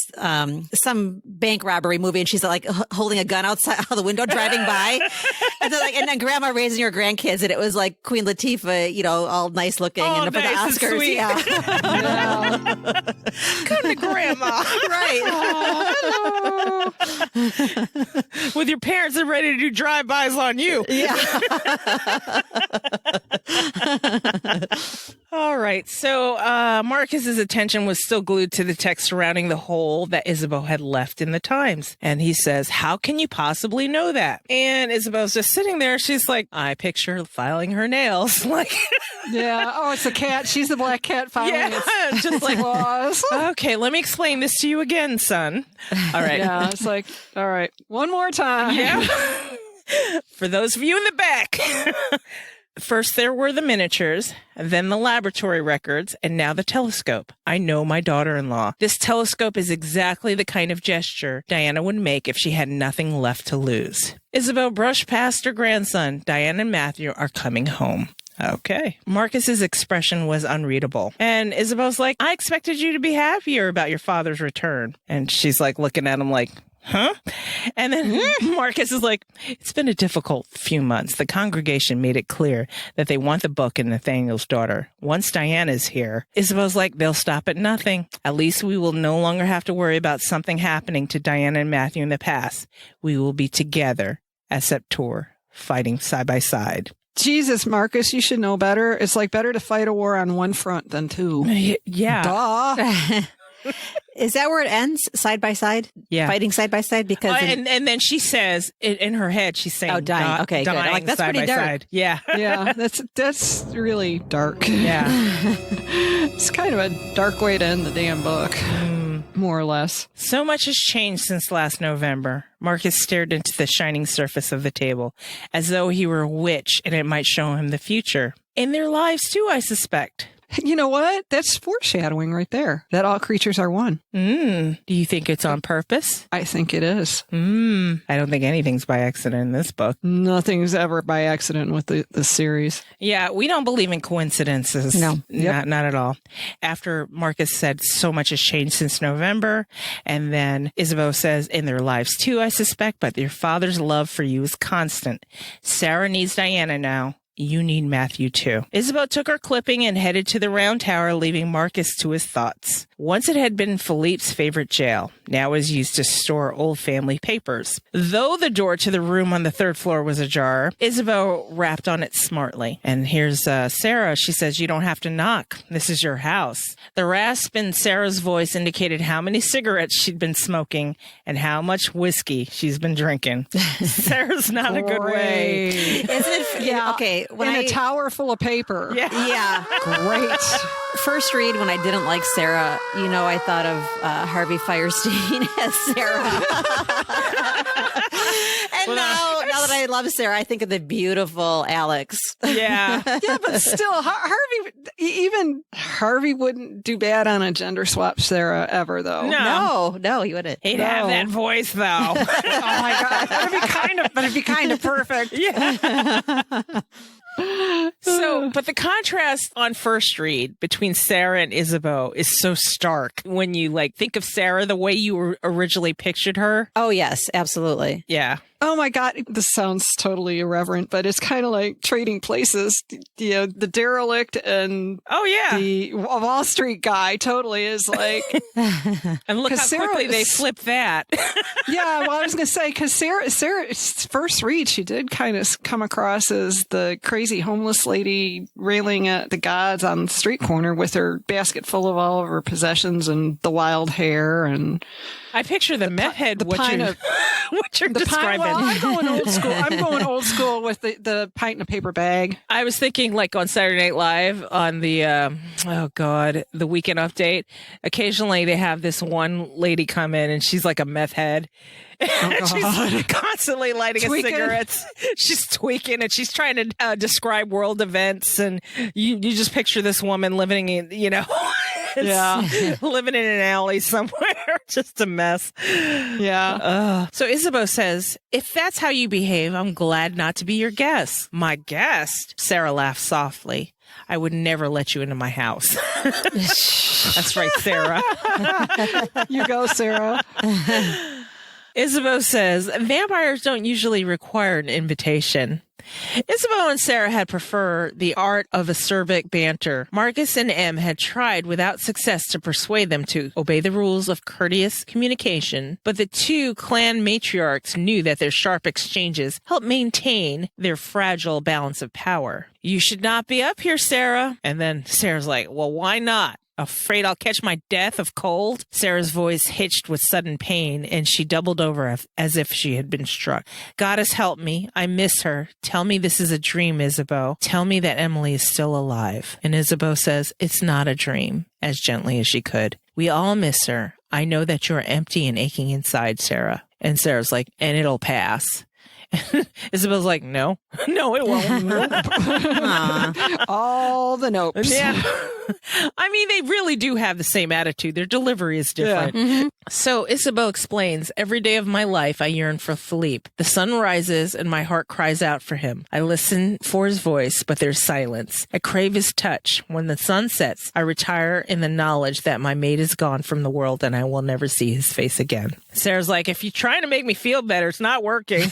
[SPEAKER 3] some bank robbery movie, and she's like holding a gun outside the window driving by, and then grandma raising her grandkids, and it was like Queen Latifah, you know, all nice looking,
[SPEAKER 2] Oh,
[SPEAKER 3] and for
[SPEAKER 2] nice
[SPEAKER 3] the
[SPEAKER 2] and
[SPEAKER 3] Oscars,
[SPEAKER 2] sweet.
[SPEAKER 3] yeah,
[SPEAKER 2] Come to grandma.
[SPEAKER 3] right.
[SPEAKER 2] With your parents are ready to do drive-bys on you.
[SPEAKER 3] Yeah.
[SPEAKER 2] All right. So Marcus's attention was still glued to the text surrounding the hole that Ysabeau had left in the Times. And he says, how can you possibly know that? And Isabeau's just sitting there. She's like, I picture her filing her nails. Like,
[SPEAKER 1] Yeah. Oh, it's a cat. She's the black cat filing
[SPEAKER 2] yeah,
[SPEAKER 1] its
[SPEAKER 2] just like,
[SPEAKER 1] claws.
[SPEAKER 2] okay, let me explain this to you again, son. All right.
[SPEAKER 1] Yeah. It's like, all right, one more time.
[SPEAKER 2] Yeah. For those of you in the back. First, there were the miniatures, then the laboratory records, and now the telescope. I know my daughter-in-law. This telescope is exactly the kind of gesture Diana would make if she had nothing left to lose. Ysabeau brushed past her grandson. Diana and Matthew are coming home. Okay. Marcus's expression was unreadable. And Isabeau's like, I expected you to be happier about your father's return. And she's like looking at him like, huh? And then Marcus is like, it's been a difficult few months. The congregation made it clear that they want the book and Nathaniel's daughter. Once Diana's here, Isabeau's like, they'll stop at nothing. At least we will no longer have to worry about something happening to Diana and Matthew in the past. We will be together at Sept-Tours, fighting side by side.
[SPEAKER 1] Jesus, Marcus, you should know better. It's like better to fight a war on one front than two.
[SPEAKER 2] Yeah.
[SPEAKER 1] Duh.
[SPEAKER 3] Is that where it ends? Side by side?
[SPEAKER 2] Yeah.
[SPEAKER 3] Fighting side by side? Because
[SPEAKER 2] And then she says, in her head, she's saying,
[SPEAKER 3] Oh, dying. Okay, good. I'm
[SPEAKER 2] dying
[SPEAKER 3] like, that's
[SPEAKER 2] side
[SPEAKER 3] pretty
[SPEAKER 2] by
[SPEAKER 3] dark.
[SPEAKER 2] side. Yeah.
[SPEAKER 1] Yeah, that's really dark.
[SPEAKER 2] Yeah.
[SPEAKER 1] It's kind of a dark way to end the damn book, more or less.
[SPEAKER 2] So much has changed since last November. Marcus stared into the shining surface of the table, as though he were a witch and it might show him the future. In their lives, too, I suspect.
[SPEAKER 1] You know what? That's foreshadowing right there. That all creatures are one.
[SPEAKER 2] Do you think it's on purpose?
[SPEAKER 1] I think it is.
[SPEAKER 2] I don't think anything's by accident in this book.
[SPEAKER 1] Nothing's ever by accident with the series.
[SPEAKER 2] Yeah, we don't believe in coincidences.
[SPEAKER 3] No.
[SPEAKER 2] Not at all. After Marcus said so much has changed since November, and then Ysabeau says, in their lives too, I suspect, but your father's love for you is constant. Sarah needs Diana now. You need Matthew too. Ysabeau took her clipping and headed to the round tower, leaving Marcus to his thoughts. Once it had been Philippe's favorite jail. Now it was used to store old family papers. Though the door to the room on the third floor was ajar, Ysabeau rapped on it smartly. And here's Sarah. She says, you don't have to knock. This is your house. The rasp in Sarah's voice indicated how many cigarettes she'd been smoking and how much whiskey she's been drinking. Sarah's not a good way.
[SPEAKER 3] isn't it?
[SPEAKER 1] Yeah.
[SPEAKER 3] Okay.
[SPEAKER 1] In a tower full of paper.
[SPEAKER 3] Yeah.
[SPEAKER 1] Great.
[SPEAKER 3] First read, when I didn't like Sarah, you know, I thought of Harvey Firestein as Sarah. And now that I love Sarah, I think of the beautiful Alex.
[SPEAKER 2] Yeah.
[SPEAKER 1] Yeah, but still, Harvey wouldn't do bad on a gender swap Sarah ever, though.
[SPEAKER 3] No, he wouldn't.
[SPEAKER 2] He'd have that voice, though.
[SPEAKER 1] Oh my God, that'd be kind of perfect.
[SPEAKER 2] Yeah. So, but the contrast on first read between Sarah and Ysabeau is so stark when you think of Sarah the way you originally pictured her.
[SPEAKER 3] Oh, yes, absolutely.
[SPEAKER 2] Yeah.
[SPEAKER 1] Oh my God, this sounds totally irreverent, but it's kind of like Trading Places. The derelict and the Wall Street guy totally is like.
[SPEAKER 2] And look how quickly they flip that.
[SPEAKER 1] Yeah, well, I was going to say, because Sarah's first read, she did kind of come across as the crazy homeless lady railing at the gods on the street corner with her basket full of all of her possessions and the wild hair and.
[SPEAKER 2] I picture the meth head, what you're describing.
[SPEAKER 1] Well, I'm going old school. I'm going old school with the pint in a paper bag.
[SPEAKER 2] I was thinking on Saturday Night Live on the, the Weekend Update. Occasionally they have this one lady come in and she's like a meth head. She's constantly lighting a cigarette. She's tweaking and she's trying to describe world events. And you just picture this woman living in, living in an alley somewhere. Just a mess.
[SPEAKER 1] Yeah.
[SPEAKER 2] So Ysabeau says, if that's how you behave, I'm glad not to be your guest. My guest? Sarah laughed softly. I would never let you into my house. That's right, Sarah.
[SPEAKER 1] You go, Sarah.
[SPEAKER 2] Ysabeau says, vampires don't usually require an invitation. Ysabeau and Sarah had preferred the art of acerbic banter. Marcus and M had tried without success to persuade them to obey the rules of courteous communication, but the two clan matriarchs knew that their sharp exchanges helped maintain their fragile balance of power. You should not be up here, Sarah. And then Sarah's like, well, why not? Afraid I'll catch my death of cold? Sarah's voice hitched with sudden pain, and she doubled over as if she had been struck. Goddess help me. I miss her. Tell me this is a dream, Ysabeau. Tell me that Emily is still alive. And Ysabeau says, it's not a dream, as gently as she could. We all miss her. I know that you're empty and aching inside, Sarah. And Sarah's like, and it'll pass. Isabeau's like, no, it won't. Nope.
[SPEAKER 1] All the nopes.
[SPEAKER 2] Yeah. I mean, they really do have the same attitude. Their delivery is different.
[SPEAKER 3] Yeah. Mm-hmm.
[SPEAKER 2] So Ysabeau explains, every day of my life, I yearn for Philippe. The sun rises and my heart cries out for him. I listen for his voice, but there's silence. I crave his touch. When the sun sets, I retire in the knowledge that my mate is gone from the world and I will never see his face again. Sarah's like, if you're trying to make me feel better, it's not working.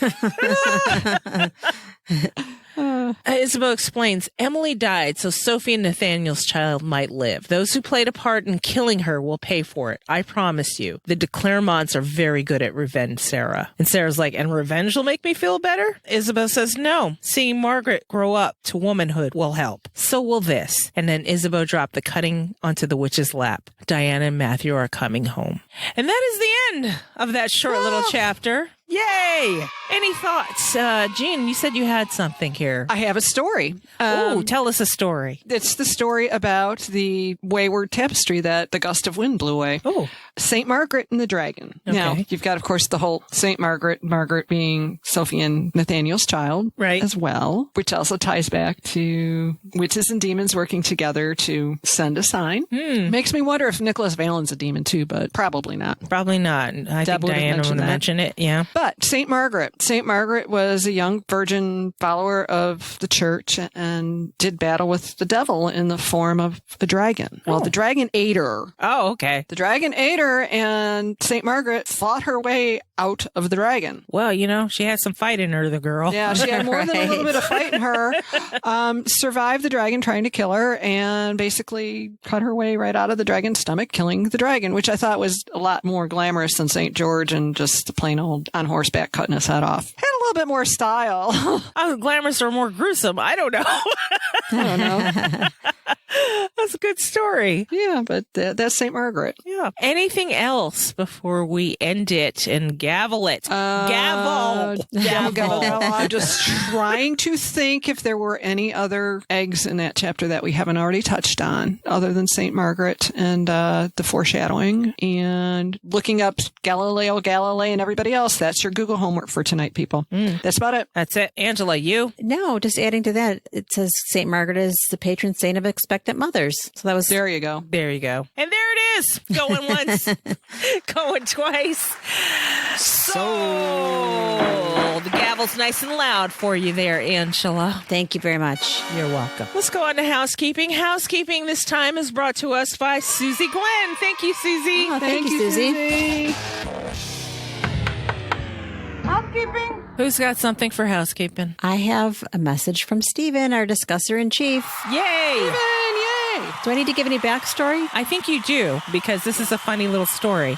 [SPEAKER 2] Ysabeau explains, Emily died so Sophie and Nathaniel's child might live. Those who played a part in killing her will pay for it. I promise you. The de Clermonts are very good at revenge, Sarah. And Sarah's like, and revenge will make me feel better? Ysabeau says, no. Seeing Margaret grow up to womanhood will help. So will this. And then Ysabeau dropped the cutting onto the witch's lap. Diana and Matthew are coming home. And that is the end of that short little chapter. Yay! Any thoughts? Jean, you said you had something here.
[SPEAKER 1] I have a story.
[SPEAKER 2] Tell us a story.
[SPEAKER 1] It's the story about the wayward tapestry that the gust of wind blew away.
[SPEAKER 2] Oh.
[SPEAKER 1] St. Margaret and the Dragon.
[SPEAKER 2] Okay.
[SPEAKER 1] Now, you've got, of course, the whole St. Margaret being Sophie and Nathaniel's child
[SPEAKER 2] right.
[SPEAKER 1] as well, which also ties back to witches and demons working together to send a sign. Makes me wonder if Nicholas Valen's a demon too, but probably not.
[SPEAKER 2] Probably not. I think Diana would mention it. Yeah.
[SPEAKER 1] But St. Margaret was a young virgin follower of the church and did battle with the devil in the form of a dragon. Well, the dragon ate her.
[SPEAKER 2] Oh, okay.
[SPEAKER 1] The dragon ate her, and St. Margaret fought her way out of the dragon.
[SPEAKER 2] Well, she had some fight in her, the girl.
[SPEAKER 1] Yeah, she had more than a little bit of fight in her. Survived the dragon trying to kill her, and basically cut her way right out of the dragon's stomach, killing the dragon, which I thought was a lot more glamorous than St. George and just the plain old on horseback cutting his head off. Had a little bit more style.
[SPEAKER 2] Glamorous or more gruesome? I don't know.
[SPEAKER 1] I don't know.
[SPEAKER 2] That's a good story.
[SPEAKER 1] Yeah, but that's St. Margaret.
[SPEAKER 2] Yeah. Anything else before we end it and gavel it? Gavel.
[SPEAKER 1] I'm just trying to think if there were any other eggs in that chapter that we haven't already touched on, other than St. Margaret and the foreshadowing and looking up Galileo Galilei and everybody else. That's your Google homework for tonight, people. That's about it.
[SPEAKER 2] That's it. Angela, you?
[SPEAKER 3] No, just adding to that, it says St. Margaret is the patron saint of expectant mothers. So that was...
[SPEAKER 1] There you go.
[SPEAKER 2] There you go. And there it is. Going once, going twice. Sold. The gavel gavel's nice and loud for you there, Angela.
[SPEAKER 3] Thank you very much.
[SPEAKER 2] You're welcome. Let's go on to housekeeping. Housekeeping this time is brought to us by Susie Glenn. Thank you, Susie.
[SPEAKER 3] Oh, thank you, Susie.
[SPEAKER 4] Housekeeping.
[SPEAKER 2] Who's got something for housekeeping?
[SPEAKER 3] I have a message from Stephen, our discusser-in-chief.
[SPEAKER 2] Yay!
[SPEAKER 3] Do I need to give any backstory?
[SPEAKER 2] I think you do, because this is a funny little story.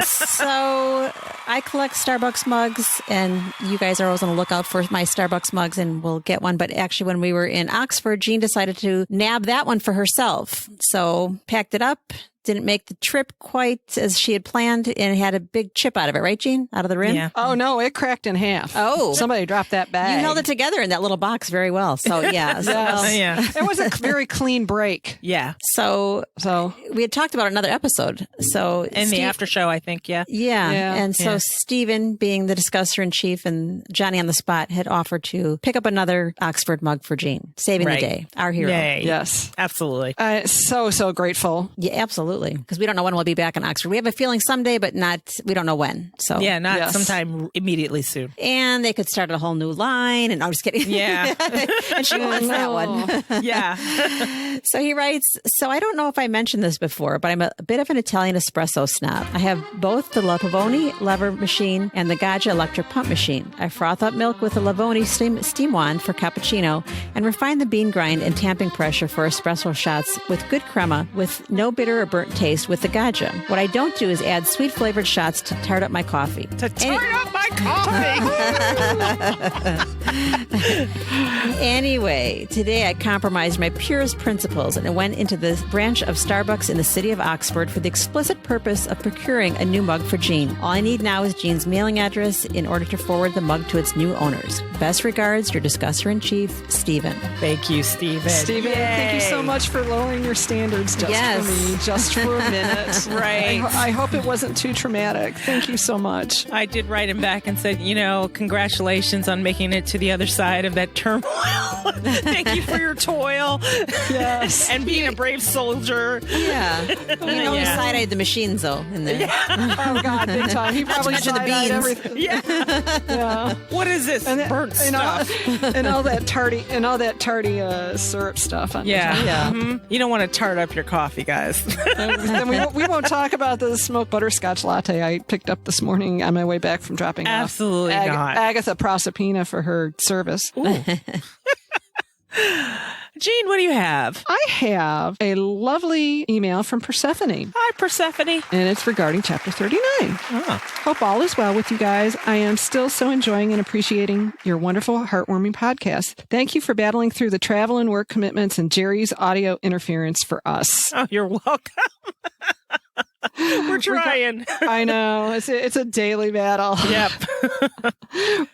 [SPEAKER 3] So I collect Starbucks mugs, and you guys are always on the lookout for my Starbucks mugs, and we'll get one. But actually, when we were in Oxford, Jean decided to nab that one for herself. So packed it up. Didn't make the trip quite as she had planned, and it had a big chip out of it, right, Jean? Out of the rim?
[SPEAKER 2] Yeah.
[SPEAKER 1] Oh, no, it cracked in half.
[SPEAKER 3] Oh.
[SPEAKER 1] Somebody dropped that bag.
[SPEAKER 3] You held it together in that little box very well. So, yeah.
[SPEAKER 2] Yeah.
[SPEAKER 1] It was a very clean break.
[SPEAKER 2] Yeah.
[SPEAKER 3] So
[SPEAKER 1] So,
[SPEAKER 3] we had talked about another episode. So
[SPEAKER 2] In the after show, I think, yeah.
[SPEAKER 3] Yeah.
[SPEAKER 1] Yeah.
[SPEAKER 3] And so
[SPEAKER 2] Yeah.
[SPEAKER 3] Stephen, being the discusser in chief and Johnny on the spot, had offered to pick up another Oxford mug for Jean, saving
[SPEAKER 2] Right.
[SPEAKER 3] the day. Our hero.
[SPEAKER 2] Yay.
[SPEAKER 1] yes.
[SPEAKER 2] Absolutely.
[SPEAKER 1] So grateful.
[SPEAKER 3] Yeah, absolutely. Because we don't know when we'll be back in Oxford. We have a feeling someday, but we don't know when. So
[SPEAKER 2] Yeah, not
[SPEAKER 1] Yes.
[SPEAKER 2] sometime immediately soon.
[SPEAKER 3] And they could start a whole new line. And I'm just kidding.
[SPEAKER 2] Yeah.
[SPEAKER 3] And she wants that one.
[SPEAKER 2] Yeah.
[SPEAKER 3] So he writes, so I don't know if I mentioned this before, but I'm a bit of an Italian espresso snob. I have both the Lavoni lever machine and the Gaggia electric pump machine. I froth up milk with the Lavoni steam wand for cappuccino and refine the bean grind and tamping pressure for espresso shots with good crema with no bitter or burnt taste with the Gaggia. What I don't do is add sweet flavored shots to tart up my coffee.
[SPEAKER 2] To turn up my coffee.
[SPEAKER 3] Anyway, today I compromised my purest principles and I went into the branch of Starbucks in the city of Oxford for the explicit purpose of procuring a new mug for Jean. All I need now is Jean's mailing address in order to forward the mug to its new owners. Best regards, your discusser-in-chief, Stephen.
[SPEAKER 2] Thank you, Stephen.
[SPEAKER 1] Stephen, thank you so much for lowering your standards just
[SPEAKER 3] Yes.
[SPEAKER 1] for me, just for a minute.
[SPEAKER 2] Right.
[SPEAKER 1] I hope it wasn't too traumatic. Thank you so much.
[SPEAKER 2] I did write him back and said, congratulations on making it to the other side of that turmoil. Thank you for your toil.
[SPEAKER 1] Yes.
[SPEAKER 2] And being a brave soldier.
[SPEAKER 3] Yeah. You know, he
[SPEAKER 2] Yeah.
[SPEAKER 3] side-eyed the machines, though, in there.
[SPEAKER 1] Oh, God, big time. He probably
[SPEAKER 3] mention the
[SPEAKER 1] side-eyed
[SPEAKER 3] beans.
[SPEAKER 1] everything.
[SPEAKER 2] Yeah.
[SPEAKER 1] Yeah.
[SPEAKER 2] What is this?
[SPEAKER 1] And
[SPEAKER 2] Burnt stuff.
[SPEAKER 1] and all that tarty syrup stuff. On
[SPEAKER 2] Yeah.
[SPEAKER 3] Yeah.
[SPEAKER 2] Mhm. You don't want to tart up your coffee, guys.
[SPEAKER 1] Then we won't talk about the smoked butterscotch latte I picked up this morning on my way back from dropping
[SPEAKER 2] Absolutely
[SPEAKER 1] off
[SPEAKER 2] not.
[SPEAKER 1] Agatha Proserpina for her service.
[SPEAKER 2] Jean, what do you have?
[SPEAKER 1] I have a lovely email from Persephone,
[SPEAKER 2] Hi, Persephone.
[SPEAKER 1] and it's regarding chapter 39.
[SPEAKER 2] Oh.
[SPEAKER 1] Hope all is well with you guys. I am still so enjoying and appreciating your wonderful, heartwarming podcast. Thank you for battling through the travel and work commitments and Jerry's audio interference for us.
[SPEAKER 2] Oh, you're welcome. We're trying.
[SPEAKER 1] I know. It's a daily battle.
[SPEAKER 2] Yep.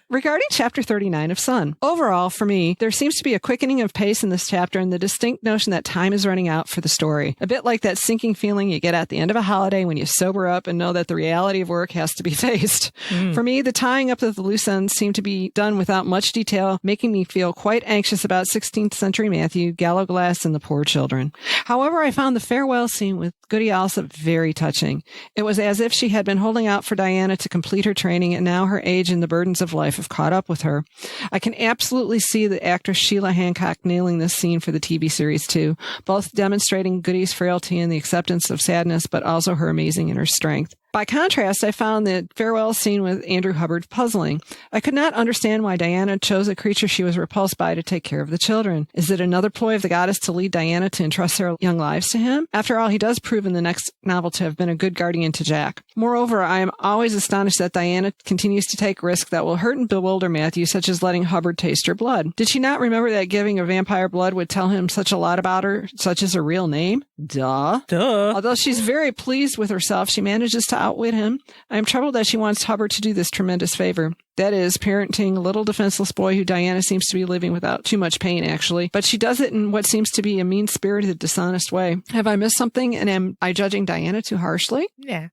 [SPEAKER 1] Regarding chapter 39 of Sun, overall, for me, there seems to be a quickening of pace in this chapter and the distinct notion that time is running out for the story. A bit like that sinking feeling you get at the end of a holiday when you sober up and know that the reality of work has to be faced. For me, the tying up of the loose ends seemed to be done without much detail, making me feel quite anxious about 16th century Matthew, Gallowglass, and the poor children. However, I found the farewell scene with Goody Alsop very touching. It was as if she had been holding out for Diana to complete her training, and now her age and the burdens of life have caught up with her. I can absolutely see the actress Sheila Hancock nailing this scene for the TV series too, both demonstrating Goody's frailty and the acceptance of sadness, but also her amazing inner strength. By contrast, I found the farewell scene with Andrew Hubbard puzzling. I could not understand why Diana chose a creature she was repulsed by to take care of the children. Is it another ploy of the goddess to lead Diana to entrust their young lives to him? After all, he does prove in the next novel to have been a good guardian to Jack. Moreover, I am always astonished that Diana continues to take risks that will hurt and bewilder Matthew, such as letting Hubbard taste her blood. Did she not remember that giving a vampire blood would tell him such a lot about her, such as her real name? Duh. Although she's very pleased with herself, she manages to outwit him. I am troubled that she wants Hubbard to do this tremendous favor. That is, parenting a little defenseless boy who Diana seems to be living without too much pain, actually. But she does it in what seems to be a mean-spirited, dishonest way. Have I missed something, and am I judging Diana too harshly?
[SPEAKER 2] Yeah.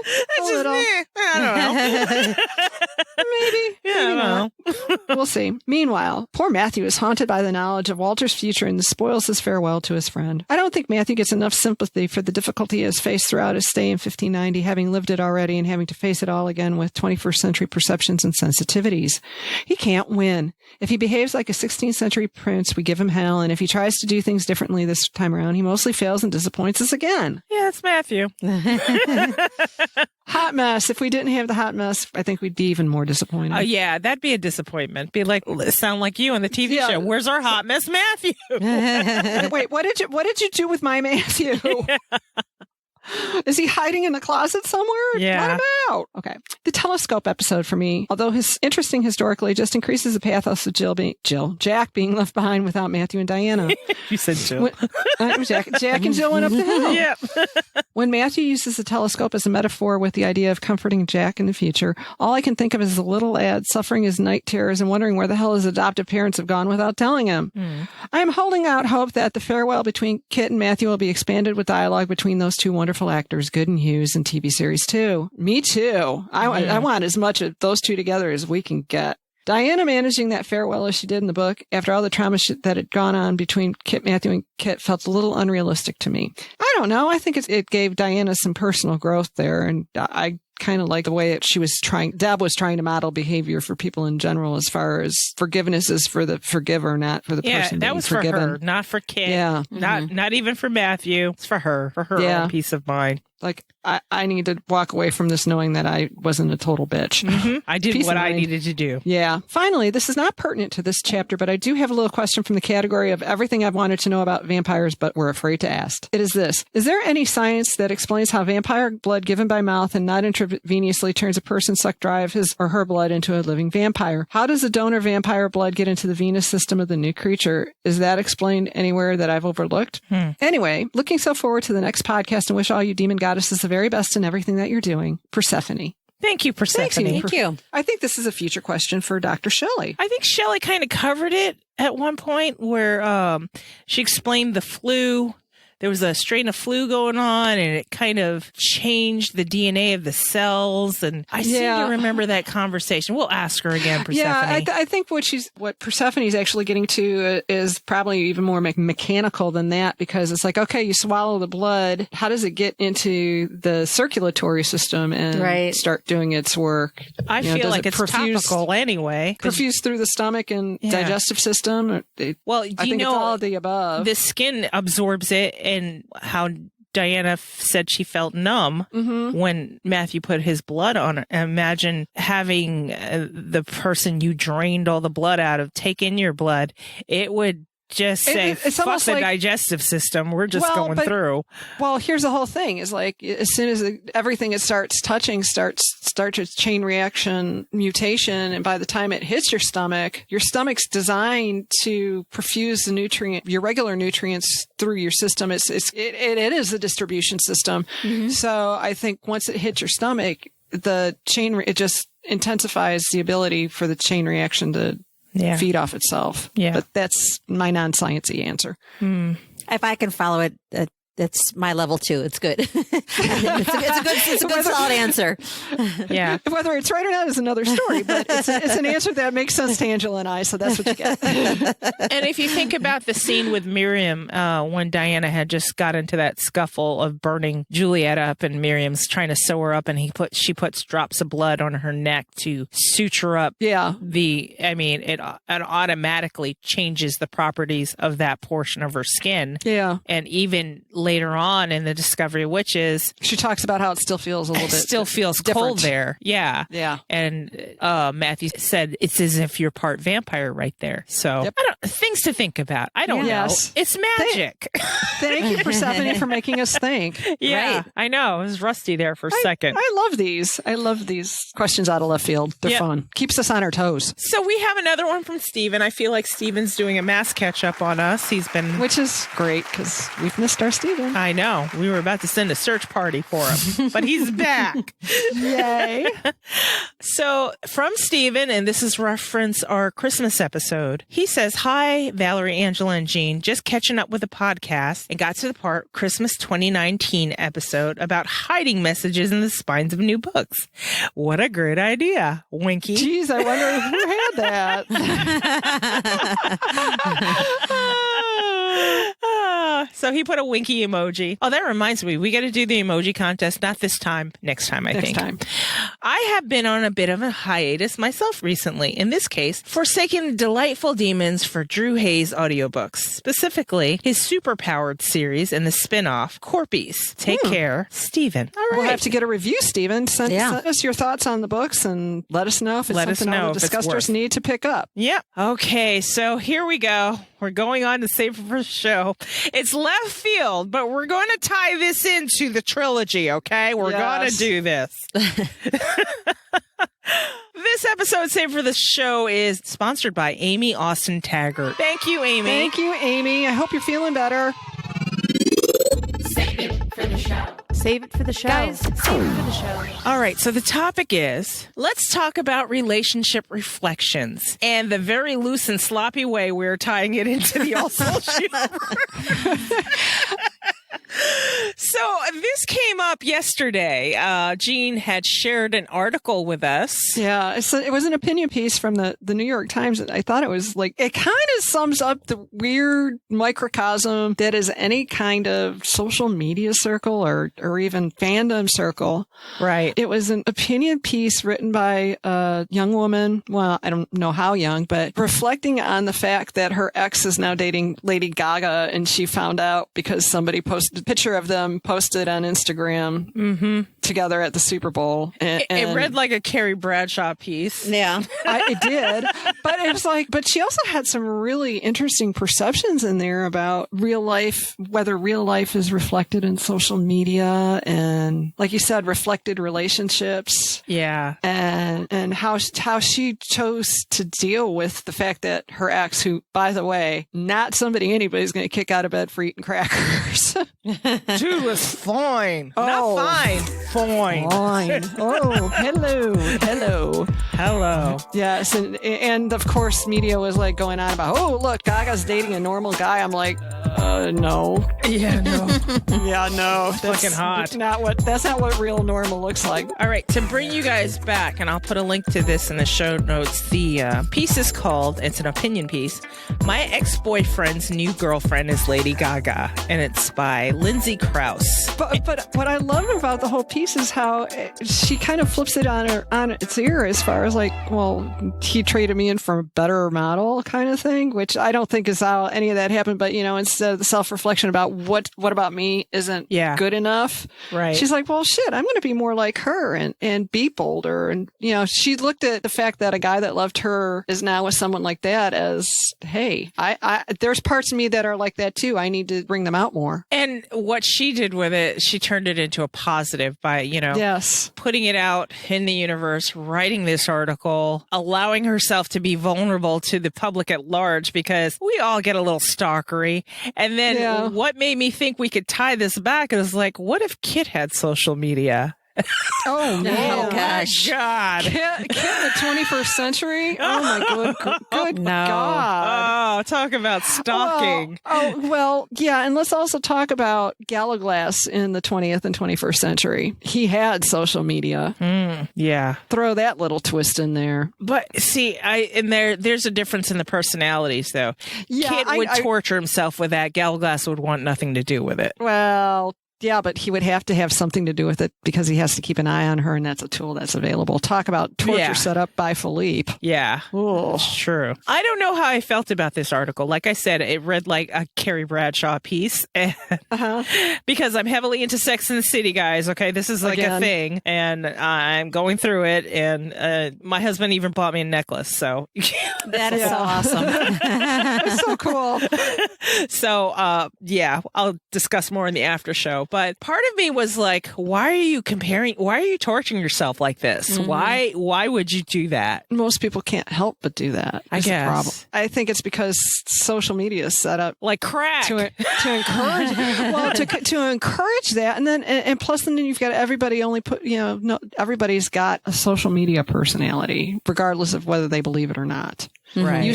[SPEAKER 2] That's just
[SPEAKER 1] little.
[SPEAKER 2] me. I don't know.
[SPEAKER 1] Maybe.
[SPEAKER 2] Yeah, I don't know.
[SPEAKER 1] We'll see. Meanwhile, poor Matthew is haunted by the knowledge of Walter's future and spoils his farewell to his friend. I don't think Matthew gets enough sympathy for the difficulty he has faced throughout his stay in 1590, having lived it already and having to face it all again with 21st century perceptions and sensitivities. He can't win. If he behaves like a 16th century prince, we give him hell, and if he tries to do things differently this time around, he mostly fails and disappoints us again.
[SPEAKER 2] Yeah, it's Matthew.
[SPEAKER 1] Hot mess. If we didn't have the hot mess, I think we'd be even more disappointed.
[SPEAKER 2] Yeah, that'd be a disappointment. Be like, sound like you on the TV
[SPEAKER 1] Yeah.
[SPEAKER 2] show. Where's our hot mess, Matthew?
[SPEAKER 1] Wait, what did you do with my Matthew? Is he hiding in the closet somewhere?
[SPEAKER 2] Yeah.
[SPEAKER 1] Let him out. Okay. The telescope episode for me, although his interesting historically, just increases the pathos of Jack being left behind without Matthew and Diana.
[SPEAKER 2] You said Jill.
[SPEAKER 1] Jack and Jill went up the hill.
[SPEAKER 2] Yeah.
[SPEAKER 1] When Matthew uses the telescope as a metaphor with the idea of comforting Jack in the future, all I can think of is the little lad suffering his night terrors and wondering where the hell his adoptive parents have gone without telling him. I am holding out hope that the farewell between Kit and Matthew will be expanded with dialogue between those two wonderful actors, Good and Hughes, in TV series too. Me too. I want as much of those two together as we can get. Diana managing that farewell as she did in the book, after all the trauma that had gone on between Matthew and Kit, felt a little unrealistic to me. I don't know. I think it gave Diana some personal growth there, and I kind of like the way Deb was trying to model behavior for people in general, as far as forgiveness is for the forgiver, not for the person
[SPEAKER 2] that was
[SPEAKER 1] forgiven.
[SPEAKER 2] for her, not for Kit.
[SPEAKER 1] Yeah.
[SPEAKER 2] Not even for Matthew. It's for her
[SPEAKER 1] Yeah.
[SPEAKER 2] own peace of mind.
[SPEAKER 1] Like, I need to walk away from this knowing that I wasn't a total bitch.
[SPEAKER 2] I did
[SPEAKER 1] Peace
[SPEAKER 2] what
[SPEAKER 1] of
[SPEAKER 2] I
[SPEAKER 1] mind.
[SPEAKER 2] needed to do.
[SPEAKER 1] Yeah. Finally, this is not pertinent to this chapter, but I do have a little question from the category of everything I've wanted to know about vampires, but we're afraid to ask. It is this. Is there any science that explains how vampire blood given by mouth and not intravenously turns a person sucked dry of his or her blood into a living vampire? How does the donor vampire blood get into the venous system of the new creature? Is that explained anywhere that I've overlooked? Anyway, looking so forward to the next podcast and wish all you demon goddesses the very best in everything that you're doing. Persephone.
[SPEAKER 2] Thank you, Persephone.
[SPEAKER 3] Thank you.
[SPEAKER 1] I think this is a future question for Dr. Shelley.
[SPEAKER 2] I think Shelley kind of covered it at one point where she explained the flu. There was a strain of flu going on, and it kind of changed the DNA of the cells. And I seem to remember that conversation. We'll ask her again, Persephone.
[SPEAKER 1] Yeah, I think what Persephone's actually getting to is probably even more mechanical than that, because it's like, okay, you swallow the blood. How does it get into the circulatory system and start doing its work?
[SPEAKER 2] I feel like it's topical anyway.
[SPEAKER 1] Perfuse through the stomach and digestive system?
[SPEAKER 2] Well,
[SPEAKER 1] I think it's all of the above.
[SPEAKER 2] The skin absorbs it, and how Diana said she felt numb when Matthew put his blood on her. Imagine having the person you drained all the blood out of take in your blood. It would just say, fuck the digestive system. We're just going through.
[SPEAKER 1] Well, here's the whole thing is like, as soon as everything it starts touching starts its chain reaction mutation. And by the time it hits your stomach's designed to perfuse your regular nutrients through your system. It is the distribution system. So I think once it hits your stomach, it just intensifies the ability for the chain reaction to feed off itself. Yeah. But that's my non-sciencey answer.
[SPEAKER 3] If I can follow it, that's my level too. It's good. it's a good solid answer.
[SPEAKER 2] Yeah.
[SPEAKER 1] Whether it's right or not is another story, but it's an answer that makes sense to Angela and I, so that's what you get.
[SPEAKER 2] And if you think about the scene with Miriam, when Diana had just got into that scuffle of burning Juliet up, and Miriam's trying to sew her up, and she puts drops of blood on her neck to suture up. Yeah. It automatically changes the properties of that portion of her skin. Yeah. And even later on in the Discovery of Witches,
[SPEAKER 1] she talks about how it still feels a little bit.
[SPEAKER 2] Still feels
[SPEAKER 1] different.
[SPEAKER 2] cold there. Yeah.
[SPEAKER 1] Yeah.
[SPEAKER 2] And Matthew said it's as if you're part vampire right there. So things to think about. I don't know. It's magic.
[SPEAKER 1] Thank you, Persephone, for making us think.
[SPEAKER 2] Yeah. Right. I know. I was rusty there for a second.
[SPEAKER 1] I love these. I love these questions out of left field. They're fun. Keeps us on our toes.
[SPEAKER 2] So we have another one from Steven. I feel like Steven's doing a mass catch up on us. Which
[SPEAKER 1] is great because we've missed our Steven. Stephen.
[SPEAKER 2] I know. We were about to send a search party for him, but he's back.
[SPEAKER 1] Yay.
[SPEAKER 2] So from Stephen, and this is reference our Christmas episode, he says, "Hi, Valerie, Angela, and Jean. Just catching up with the podcast and got to the part Christmas 2019 episode about hiding messages in the spines of new books. What a great idea. Winky."
[SPEAKER 1] Jeez, I wonder who had that.
[SPEAKER 2] So he put a winky emoji. Oh, that reminds me. We got to do the emoji contest. Not this time. Next time, I think.
[SPEAKER 1] Next time.
[SPEAKER 2] I have been on a bit of a hiatus myself recently. In this case, forsaking the delightful demons for Drew Hayes audiobooks, specifically his superpowered series and the spin-off, Corpies. Take care, Stephen. All right.
[SPEAKER 1] We'll have to get a review, Stephen. Send us your thoughts on the books and let us know if it's something all the discussers need to pick up.
[SPEAKER 2] Yep. Okay, so here we go. We're going on to Save for the Show. It's left field, but we're going to tie this into the trilogy, okay? We're going to do this. This episode, Save for the Show, is sponsored by Amy Austin Taggart. Thank you, Amy.
[SPEAKER 1] Thank you, Amy. I hope you're feeling better.
[SPEAKER 3] Save it for the show. Save it for the show. Guys, save it for the show.
[SPEAKER 2] All right, so the topic is, let's talk about relationship reflections and the very loose and sloppy way we're tying it into the all-souls universe. So this came up yesterday. Jean had shared an article with us.
[SPEAKER 1] Yeah, it was an opinion piece from the New York Times. I thought it was like, it kind of sums up the weird microcosm that is any kind of social media circle or even fandom circle.
[SPEAKER 2] Right.
[SPEAKER 1] It was an opinion piece written by a young woman. Well, I don't know how young, but reflecting on the fact that her ex is now dating Lady Gaga, and she found out because somebody posted a picture of them posted on Instagram together at the Super Bowl. And
[SPEAKER 2] it read like a Carrie Bradshaw piece.
[SPEAKER 3] Yeah.
[SPEAKER 1] It did. But it was like, but she also had some really interesting perceptions in there about real life, whether real life is reflected in social media and, like you said, reflected relationships.
[SPEAKER 2] Yeah.
[SPEAKER 1] And how she chose to deal with the fact that her ex, who, by the way, not somebody anybody's going to kick out of bed for eating crackers.
[SPEAKER 2] Dude was fine.
[SPEAKER 1] Oh.
[SPEAKER 2] Not fine. Fine.
[SPEAKER 1] Fine. Oh, hello. Yes, and of course, media was like going on about, oh, look, Gaga's dating a normal guy. I'm like, no.
[SPEAKER 2] Yeah, no.
[SPEAKER 1] Yeah, no. That's
[SPEAKER 2] fucking hot.
[SPEAKER 1] That's not what real normal looks like.
[SPEAKER 2] All right, to bring you guys back, and I'll put a link to this in the show notes. The piece is called, it's an opinion piece, "My Ex-Boyfriend's New Girlfriend is Lady Gaga," and it's by Lindsay Krause.
[SPEAKER 1] But what I love about the whole piece is how she kind of flips it on its ear as far as like, well, he traded me in for a better model kind of thing, which I don't think is how any of that happened. But, instead of the self-reflection about what about me isn't good enough.
[SPEAKER 2] Right.
[SPEAKER 1] She's like, well, shit, I'm going to be more like her and be bolder. And, she looked at the fact that a guy that loved her is now with someone like that as, hey, I there's parts of me that are like that too. I need to bring them out more.
[SPEAKER 2] And what she did with it, she turned it into a positive by,
[SPEAKER 1] yes,
[SPEAKER 2] putting it out in the universe, writing this article, allowing herself to be vulnerable to the public at large, because we all get a little stalkery. And then what made me think we could tie this back is like, what if Kit had social media?
[SPEAKER 1] Oh, man.
[SPEAKER 3] Oh, gosh.
[SPEAKER 2] God.
[SPEAKER 1] Kit in the 21st century? Oh, my good God.
[SPEAKER 2] Oh, talk about stalking.
[SPEAKER 1] Well, yeah. And let's also talk about Galaglass in the 20th and 21st century. He had social media.
[SPEAKER 2] Yeah.
[SPEAKER 1] Throw that little twist in there.
[SPEAKER 2] But see, there's a difference in the personalities, though.
[SPEAKER 1] Yeah,
[SPEAKER 2] Kit would torture himself with that. Galaglass would want nothing to do with it.
[SPEAKER 1] Well, yeah, but he would have to have something to do with it because he has to keep an eye on her, and that's a tool that's available. Talk about torture set up by Philippe.
[SPEAKER 2] Yeah, it's true. I don't know how I felt about this article. Like I said, it read like a Carrie Bradshaw piece because I'm heavily into Sex and the City, guys. Okay, this is like a thing, and I'm going through it, and my husband even bought me a necklace. So
[SPEAKER 3] that is so awesome.
[SPEAKER 1] It's so cool.
[SPEAKER 2] So, I'll discuss more in the after show. But part of me was like, why are you torturing yourself like this? Why would you do that?
[SPEAKER 1] Most people can't help but do that.
[SPEAKER 2] I
[SPEAKER 1] is the
[SPEAKER 2] guess.
[SPEAKER 1] problem. I think it's because social media is set up
[SPEAKER 2] Like crack.
[SPEAKER 1] to encourage to encourage that, and plus then you've got everybody only put everybody's got a social media personality regardless of whether they believe it or not.
[SPEAKER 2] Right.
[SPEAKER 1] You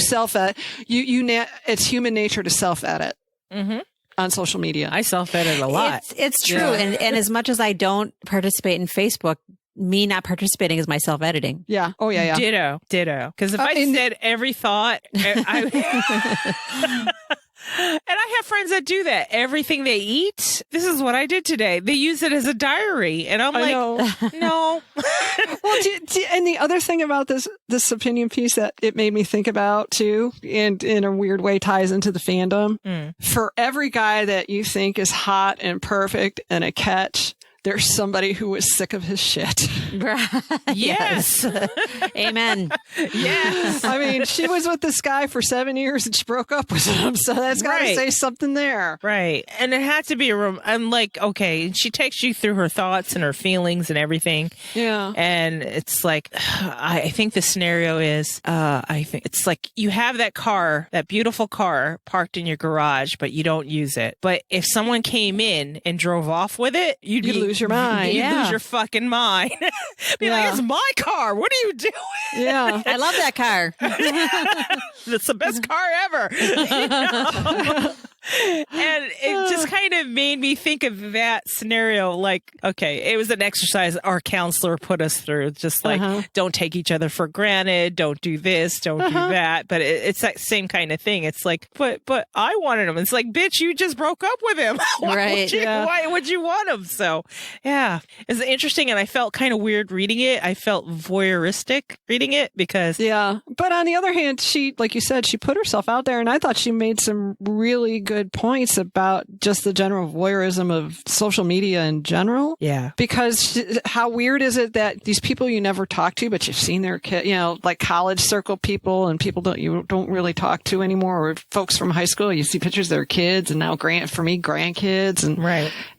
[SPEAKER 1] it's human nature to self-edit on social media.
[SPEAKER 2] I self-edit a lot.
[SPEAKER 3] It's true. And as much as I don't participate in Facebook, me not participating is my self-editing.
[SPEAKER 1] Yeah. Oh, yeah.
[SPEAKER 2] Ditto. Because if I said every thought, and I have friends that do that. Everything they eat, this is what I did today. They use it as a diary. And I'm no.
[SPEAKER 1] Well, and the other thing about this opinion piece that it made me think about too, and in a weird way ties into the fandom, for every guy that you think is hot and perfect and a catch, there's somebody who was sick of his shit.
[SPEAKER 2] Yes.
[SPEAKER 3] Amen.
[SPEAKER 2] Yes.
[SPEAKER 1] I mean, she was with this guy for 7 years and she broke up with him. So that's got to say something there.
[SPEAKER 2] Right. And it had to be I'm like, okay, she takes you through her thoughts and her feelings and everything.
[SPEAKER 1] Yeah.
[SPEAKER 2] And it's like, I think the scenario is, I think it's like you have that beautiful car parked in your garage, but you don't use it. But if someone came in and drove off with it, you'd
[SPEAKER 1] lose your mind.
[SPEAKER 2] You'd lose your fucking mind. Be like, it's my car. What are you doing?
[SPEAKER 1] Yeah.
[SPEAKER 3] I love that car.
[SPEAKER 2] It's the best car ever. You know? And it just kind of made me think of that scenario. Like, okay, it was an exercise our counselor put us through. Just like, don't take each other for granted. Don't do this. Don't do that. But it's that same kind of thing. It's like, but I wanted him. It's like, bitch, you just broke up with him. Why would you want him? So, yeah, it's interesting. And I felt kind of weird reading it. I felt voyeuristic reading it because.
[SPEAKER 1] Yeah. But on the other hand, she, like you said, she put herself out there, and I thought she made some really good points about just the general voyeurism of social media in general.
[SPEAKER 2] Yeah.
[SPEAKER 1] Because how weird is it that these people you never talk to, but you've seen their kid, like college circle people and people you don't really talk to anymore, or folks from high school, you see pictures of their kids, and now grandkids,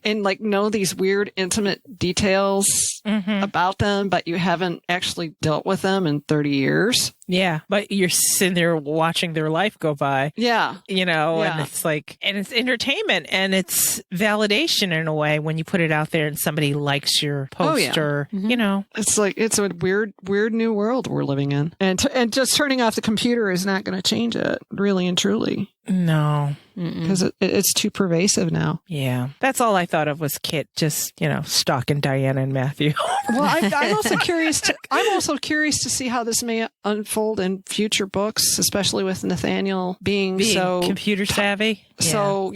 [SPEAKER 1] and like know these weird intimate details about them, but you haven't actually dealt with them in 30 years.
[SPEAKER 2] Yeah, but you're sitting there watching their life go by.
[SPEAKER 1] Yeah.
[SPEAKER 2] And it's like, and it's entertainment and it's validation in a way when you put it out there and somebody likes your post or,
[SPEAKER 1] It's like, it's a weird new world we're living in. And just turning off the computer is not going to change it, really and truly.
[SPEAKER 2] No.
[SPEAKER 1] Because it's too pervasive now.
[SPEAKER 2] Yeah. That's all I thought of was Kit just, stalking Diana and Matthew.
[SPEAKER 1] Well, I'm also curious to see how this may unfold in future books, especially with Nathaniel being so
[SPEAKER 2] computer savvy.
[SPEAKER 1] So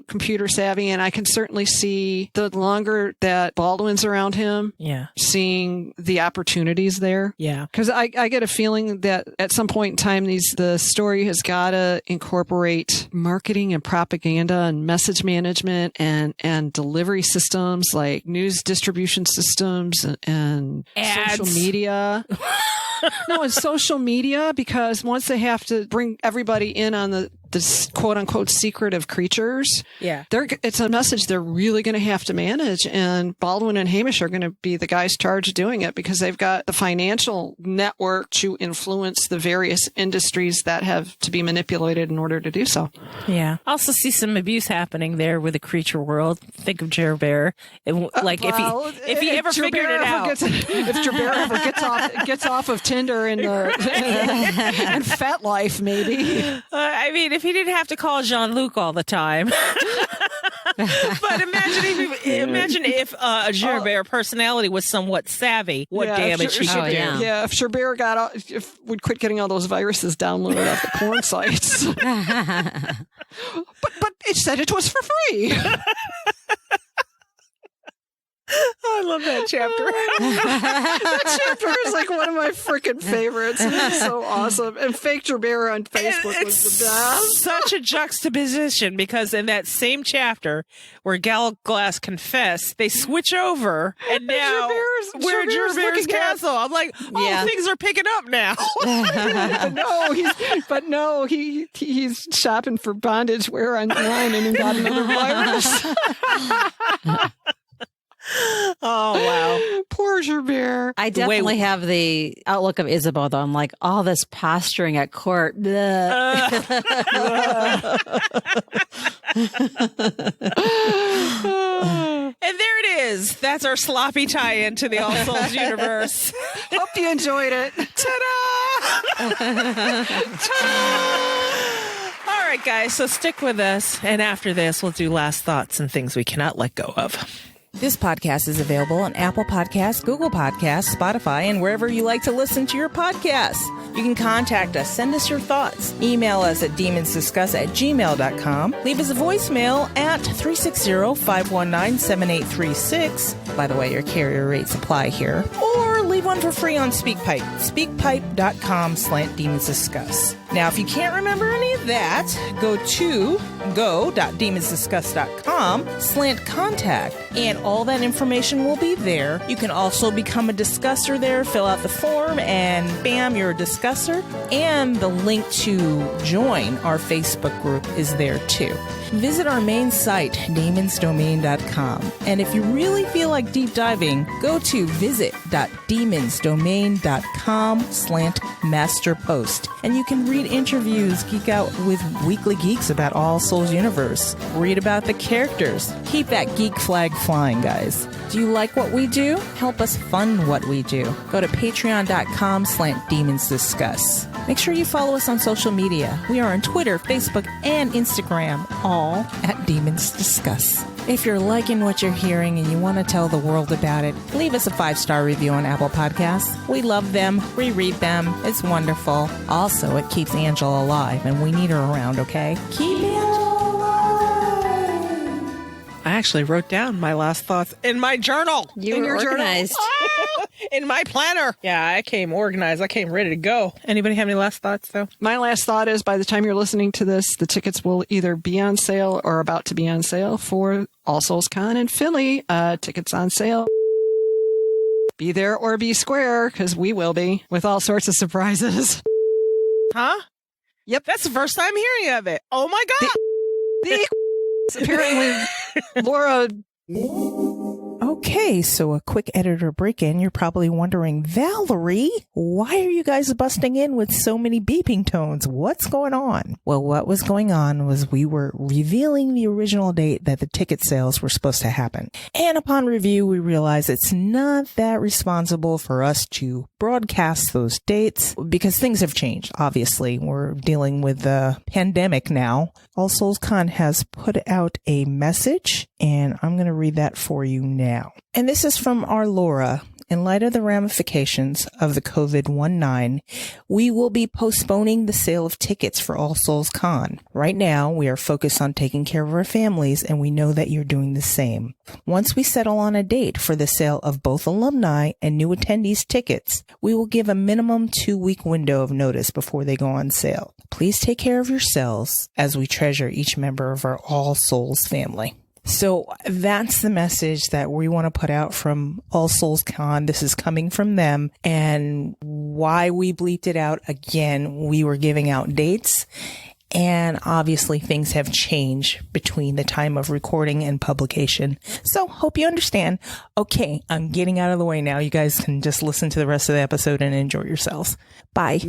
[SPEAKER 1] computer savvy, and I can certainly see the longer that Baldwin's around him, seeing the opportunities there.
[SPEAKER 2] Yeah.
[SPEAKER 1] Because I get a feeling that at some point in time, the story has got to incorporate marketing and propaganda and message management and delivery systems like news distribution systems and
[SPEAKER 2] ads.
[SPEAKER 1] Social media. No, it's social media, because once they have to bring everybody in on the quote unquote secret of creatures, it's a message they're really going to have to manage. And Baldwin and Hamish are going to be the guys charged doing it, because they've got the financial network to influence the various industries that have to be manipulated in order to do so.
[SPEAKER 2] Yeah. Also see some abuse happening there with the creature world. Think of Jer Bear. If he ever figured it out.
[SPEAKER 1] If Jer Bear ever gets off of Tinder and Fat Life, maybe.
[SPEAKER 2] I mean, if he didn't have to call Jean-Luc all the time. But imagine if a Gerbert personality was somewhat savy, what damage he could do.
[SPEAKER 1] Yeah, if Gerbert if we'd quit getting all those viruses downloaded off the porn sites. but it said it was for free.
[SPEAKER 2] I love that chapter.
[SPEAKER 1] That chapter is like one of my freaking favorites. It's so awesome. And Fake Your Bear on Facebook was the best.
[SPEAKER 2] Such a juxtaposition because in that same chapter where Galglass confessed, they switch over and now we're at Gerbert's castle. I'm like, things are picking up now.
[SPEAKER 1] but no, he's shopping for bondage wear online and he got another virus.
[SPEAKER 2] Oh, wow.
[SPEAKER 1] Poor Gerbert.
[SPEAKER 3] I definitely have the outlook of Ysabeau, though. I'm like, all this posturing at court.
[SPEAKER 2] And there it is. That's our sloppy tie-in to the All Souls universe.
[SPEAKER 1] Hope you enjoyed it.
[SPEAKER 2] Ta-da! Ta-da! All right, guys, so stick with us. And after this, we'll do last thoughts and things we cannot let go of. This podcast is available on Apple Podcasts, Google Podcasts, Spotify, and wherever you like to listen to your podcasts. You can contact us, send us your thoughts, email us at demonsdiscuss@gmail.com, leave us a voicemail at 360-519-7836. By the way, your carrier rates apply here. Or leave one for free on SpeakPipe, speakpipe.com/demonsdiscuss. Now, if you can't remember any of that, go to go.demonsdiscuss.com/contact, and all that information will be there. You can also become a discusser there, fill out the form, and bam, you're a discusser. And the link to join our Facebook group is there too. Visit our main site, demonsdomain.com. And if you really feel like deep diving, go to visit.demonsdomain.com/masterpost. And you can read interviews, geek out with weekly geeks about All Souls Universe, read about the characters. Keep that geek flag flying, guys. Do you like what we do? Help us fund what we do. Go to patreon.com/demonsdiscuss. Make sure you follow us on social media. We are on Twitter, Facebook, and Instagram, all at Demons Discuss. If you're liking what you're hearing and you want to tell the world about it, leave us a 5-star review on Apple Podcasts. We love them. We read them. It's wonderful. Also, it keeps Angela alive, and we need her around, okay? Keep Angela alive. I actually wrote down my last thoughts in my journal.
[SPEAKER 3] You were organized.
[SPEAKER 2] In my planner. Yeah, I came organized. I came ready to go. Anybody have any last thoughts, though?
[SPEAKER 1] My last thought is by the time you're listening to this, the tickets will either be on sale or about to be on sale for All Souls Con in Philly. Tickets on sale. Be there or be square, because we will be, with all sorts of surprises.
[SPEAKER 2] Huh?
[SPEAKER 1] Yep.
[SPEAKER 2] That's the first time hearing of it. Oh, my God.
[SPEAKER 1] Apparently, Laura...
[SPEAKER 2] Okay, so a quick editor break-in. You're probably wondering, Valerie, why are you guys busting in with so many beeping tones? What's going on? Well, what was going on was we were revealing the original date that the ticket sales were supposed to happen. And upon review, we realized it's not that responsible for us to broadcast those dates because things have changed. Obviously, we're dealing with the pandemic now. All Souls Con has put out a message, and I'm going to read that for you now. And this is from our Laura. In light of the ramifications of the COVID-19, we will be postponing the sale of tickets for All Souls Con. Right now, we are focused on taking care of our families, and we know that you're doing the same. Once we settle on a date for the sale of both alumni and new attendees tickets, we will give a minimum 2-week window of notice before they go on sale. Please take care of yourselves as we treasure each member of our All Souls family. So that's the message that we want to put out from All Souls Con. This is coming from them. And why we bleeped it out again, we were giving out dates. And obviously things have changed between the time of recording and publication. So hope you understand. Okay, I'm getting out of the way now. You guys can just listen to the rest of the episode and enjoy yourselves. Bye.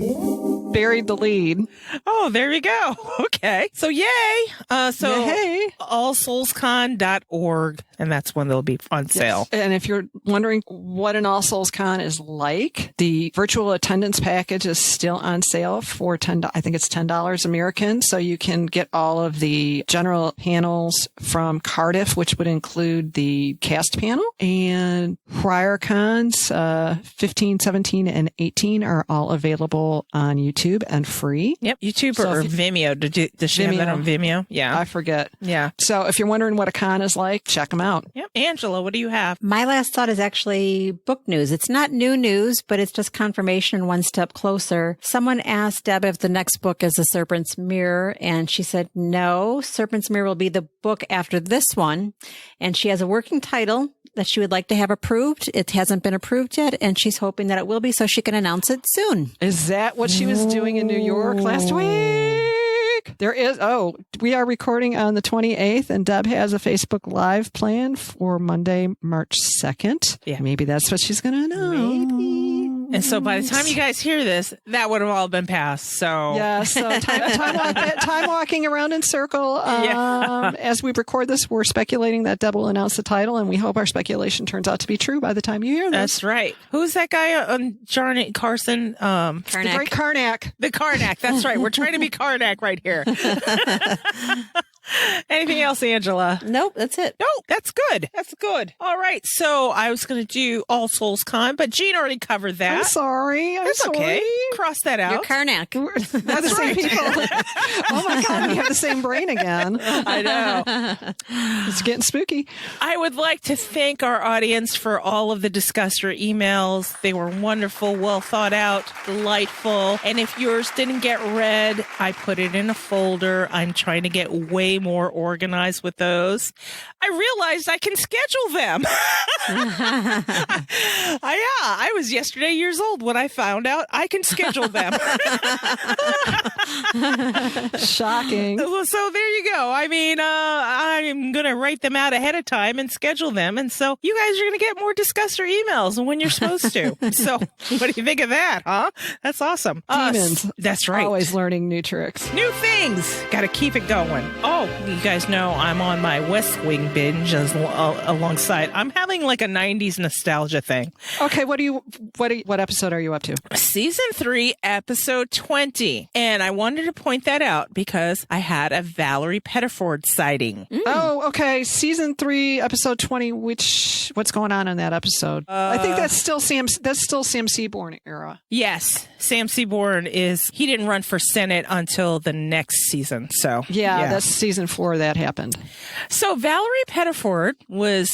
[SPEAKER 1] Buried the lead.
[SPEAKER 2] Oh, there you go. Okay. So yay.
[SPEAKER 1] Yay.
[SPEAKER 2] allsoulscon.org. And that's when they'll be on sale.
[SPEAKER 1] Yes. And if you're wondering what an All Souls Con is like, the virtual attendance package is still on sale for I think it's $10 American. So you can get all of the general panels from Cardiff, which would include the cast panel, and prior cons, 15, 17, and 18 are all available on YouTube and free.
[SPEAKER 2] Yep. YouTube
[SPEAKER 1] So
[SPEAKER 2] or
[SPEAKER 1] if
[SPEAKER 2] Vimeo. Does she have that on Vimeo? Yeah.
[SPEAKER 1] I forget.
[SPEAKER 2] Yeah.
[SPEAKER 1] So if you're wondering what a con is like, check them out.
[SPEAKER 2] Yep. Angela, what do you have?
[SPEAKER 3] My last thought is actually book news. It's not new news, but it's just confirmation one step closer. Someone asked Deb if the next book is The Serpent's Mirror, and she said, no, Serpent's Mirror will be the book after this one. And she has a working title that she would like to have approved. It hasn't been approved yet, and she's hoping that it will be so she can announce it soon.
[SPEAKER 1] Is that what she was doing in New York last week? There is. Oh, we are recording on the 28th, and Deb has a Facebook Live planned for Monday, March 2nd.
[SPEAKER 2] Yeah.
[SPEAKER 1] Maybe that's what she's going to announce.
[SPEAKER 2] Maybe. And so by the time you guys hear this, that would have all been passed. So
[SPEAKER 1] Yeah, so time walking around in circle. As we record this, we're speculating that Deb will announce the title, and we hope our speculation turns out to be true by the time you hear this.
[SPEAKER 2] That's right. Who's that guy on Jarnett Carson?
[SPEAKER 1] The great Karnak.
[SPEAKER 2] The Karnak. That's right. We're trying to be Karnak right here. Anything else, Angela?
[SPEAKER 3] Nope, that's it.
[SPEAKER 2] No, that's good. That's good. All right. So I was going to do All Souls Con, but Jean already covered that.
[SPEAKER 1] I'm sorry.
[SPEAKER 2] That's okay. Cross that out.
[SPEAKER 3] You're Karnak.
[SPEAKER 1] We're the same people. Oh my God, we have the same brain again.
[SPEAKER 2] I know.
[SPEAKER 1] It's getting spooky.
[SPEAKER 2] I would like to thank our audience for all of the Discuster emails. They were wonderful, well thought out, delightful. And if yours didn't get read, I put it in a folder. I'm trying to get way more organized with those. I realized I can schedule them. I was yesterday years old when I found out I can schedule them.
[SPEAKER 1] Shocking.
[SPEAKER 2] So there you go. I mean, I'm going to write them out ahead of time and schedule them. And so you guys are going to get more Discuster emails when you're supposed to. So what do you think of that, huh? That's awesome.
[SPEAKER 1] Demons.
[SPEAKER 2] That's right.
[SPEAKER 1] Always learning new tricks.
[SPEAKER 2] New things. Got to keep it going. Oh, you guys know I'm on my West Wing binge alongside. I'm having like a 90s nostalgia thing.
[SPEAKER 1] Okay, what episode are you up to?
[SPEAKER 2] Season 3, episode 20. And I wanted to point that out because I had a Valerie Pettiford sighting.
[SPEAKER 1] Oh, okay. Season 3, episode 20. What's going on in that episode? I think that's still Sam Seaborn era.
[SPEAKER 2] Yes. Sam Seaborn he didn't run for Senate until the next season. So
[SPEAKER 1] yeah. That's season 4 that happened.
[SPEAKER 2] So Valerie Pettiford was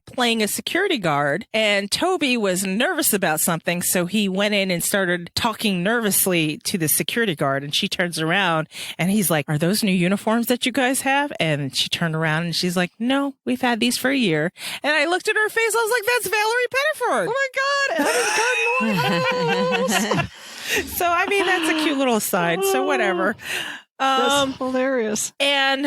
[SPEAKER 2] playing a security guard, and Toby was nervous about something. So he went in and started talking nervously to the security guard, and she turns around and he's like, "Are those new uniforms that you guys have?" And she turned around and she's like, "No, we've had these for a year." And I looked at her face. I was like, "That's Valerie Pettiford."
[SPEAKER 1] Oh my God.
[SPEAKER 2] So, I mean, that's a cute little aside. So whatever.
[SPEAKER 1] That's hilarious.
[SPEAKER 2] And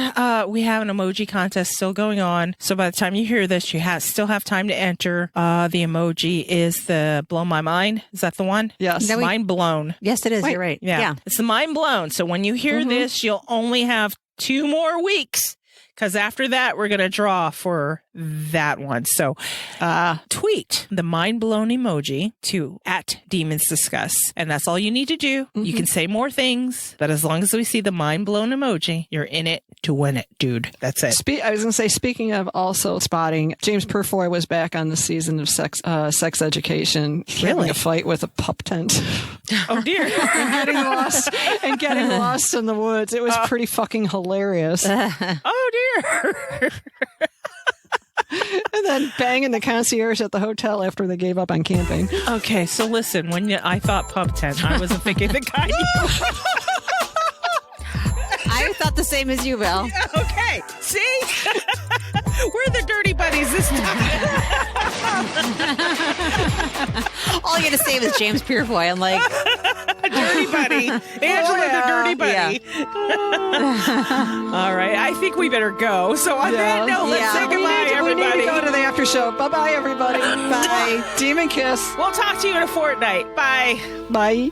[SPEAKER 2] we have an emoji contest still going on. So by the time you hear this, you still have time to enter. The emoji is the blow my mind. Is that the one?
[SPEAKER 1] Yes.
[SPEAKER 2] Mind blown.
[SPEAKER 3] Yes, it is.
[SPEAKER 1] Wait.
[SPEAKER 3] You're right.
[SPEAKER 2] Yeah. It's the mind blown. So when you hear this, you'll only have 2 more weeks. Because after that, we're going to draw for that one. So tweet the mind blown emoji to @DemonsDiscuss. And that's all you need to do. You can say more things, but as long as we see the mind blown emoji, you're in it to win it, dude. That's it.
[SPEAKER 1] I was going to say, speaking of also spotting, James Purfoy was back on the season of Sex Education. Having a fight with a pup tent.
[SPEAKER 2] Oh, dear.
[SPEAKER 1] and getting lost in the woods. It was pretty fucking hilarious.
[SPEAKER 2] Oh, dear.
[SPEAKER 1] And then banging the concierge at the hotel after they gave up on camping.
[SPEAKER 2] Okay, so listen, when I thought pub tent, I wasn't thinking the guy
[SPEAKER 3] I thought the same as you, Val.
[SPEAKER 2] Okay, see? We're the dirty buddies this time.
[SPEAKER 3] All you had to say was James Purefoy. I'm like,
[SPEAKER 2] dirty buddy. Angela, the dirty buddy. All right, I think we better go. So on that note, let's say goodbye, everybody.
[SPEAKER 1] We need to go to the after show. Bye-bye, everybody. Bye. Demon kiss.
[SPEAKER 2] We'll talk to you in a fortnight. Bye.
[SPEAKER 1] Bye.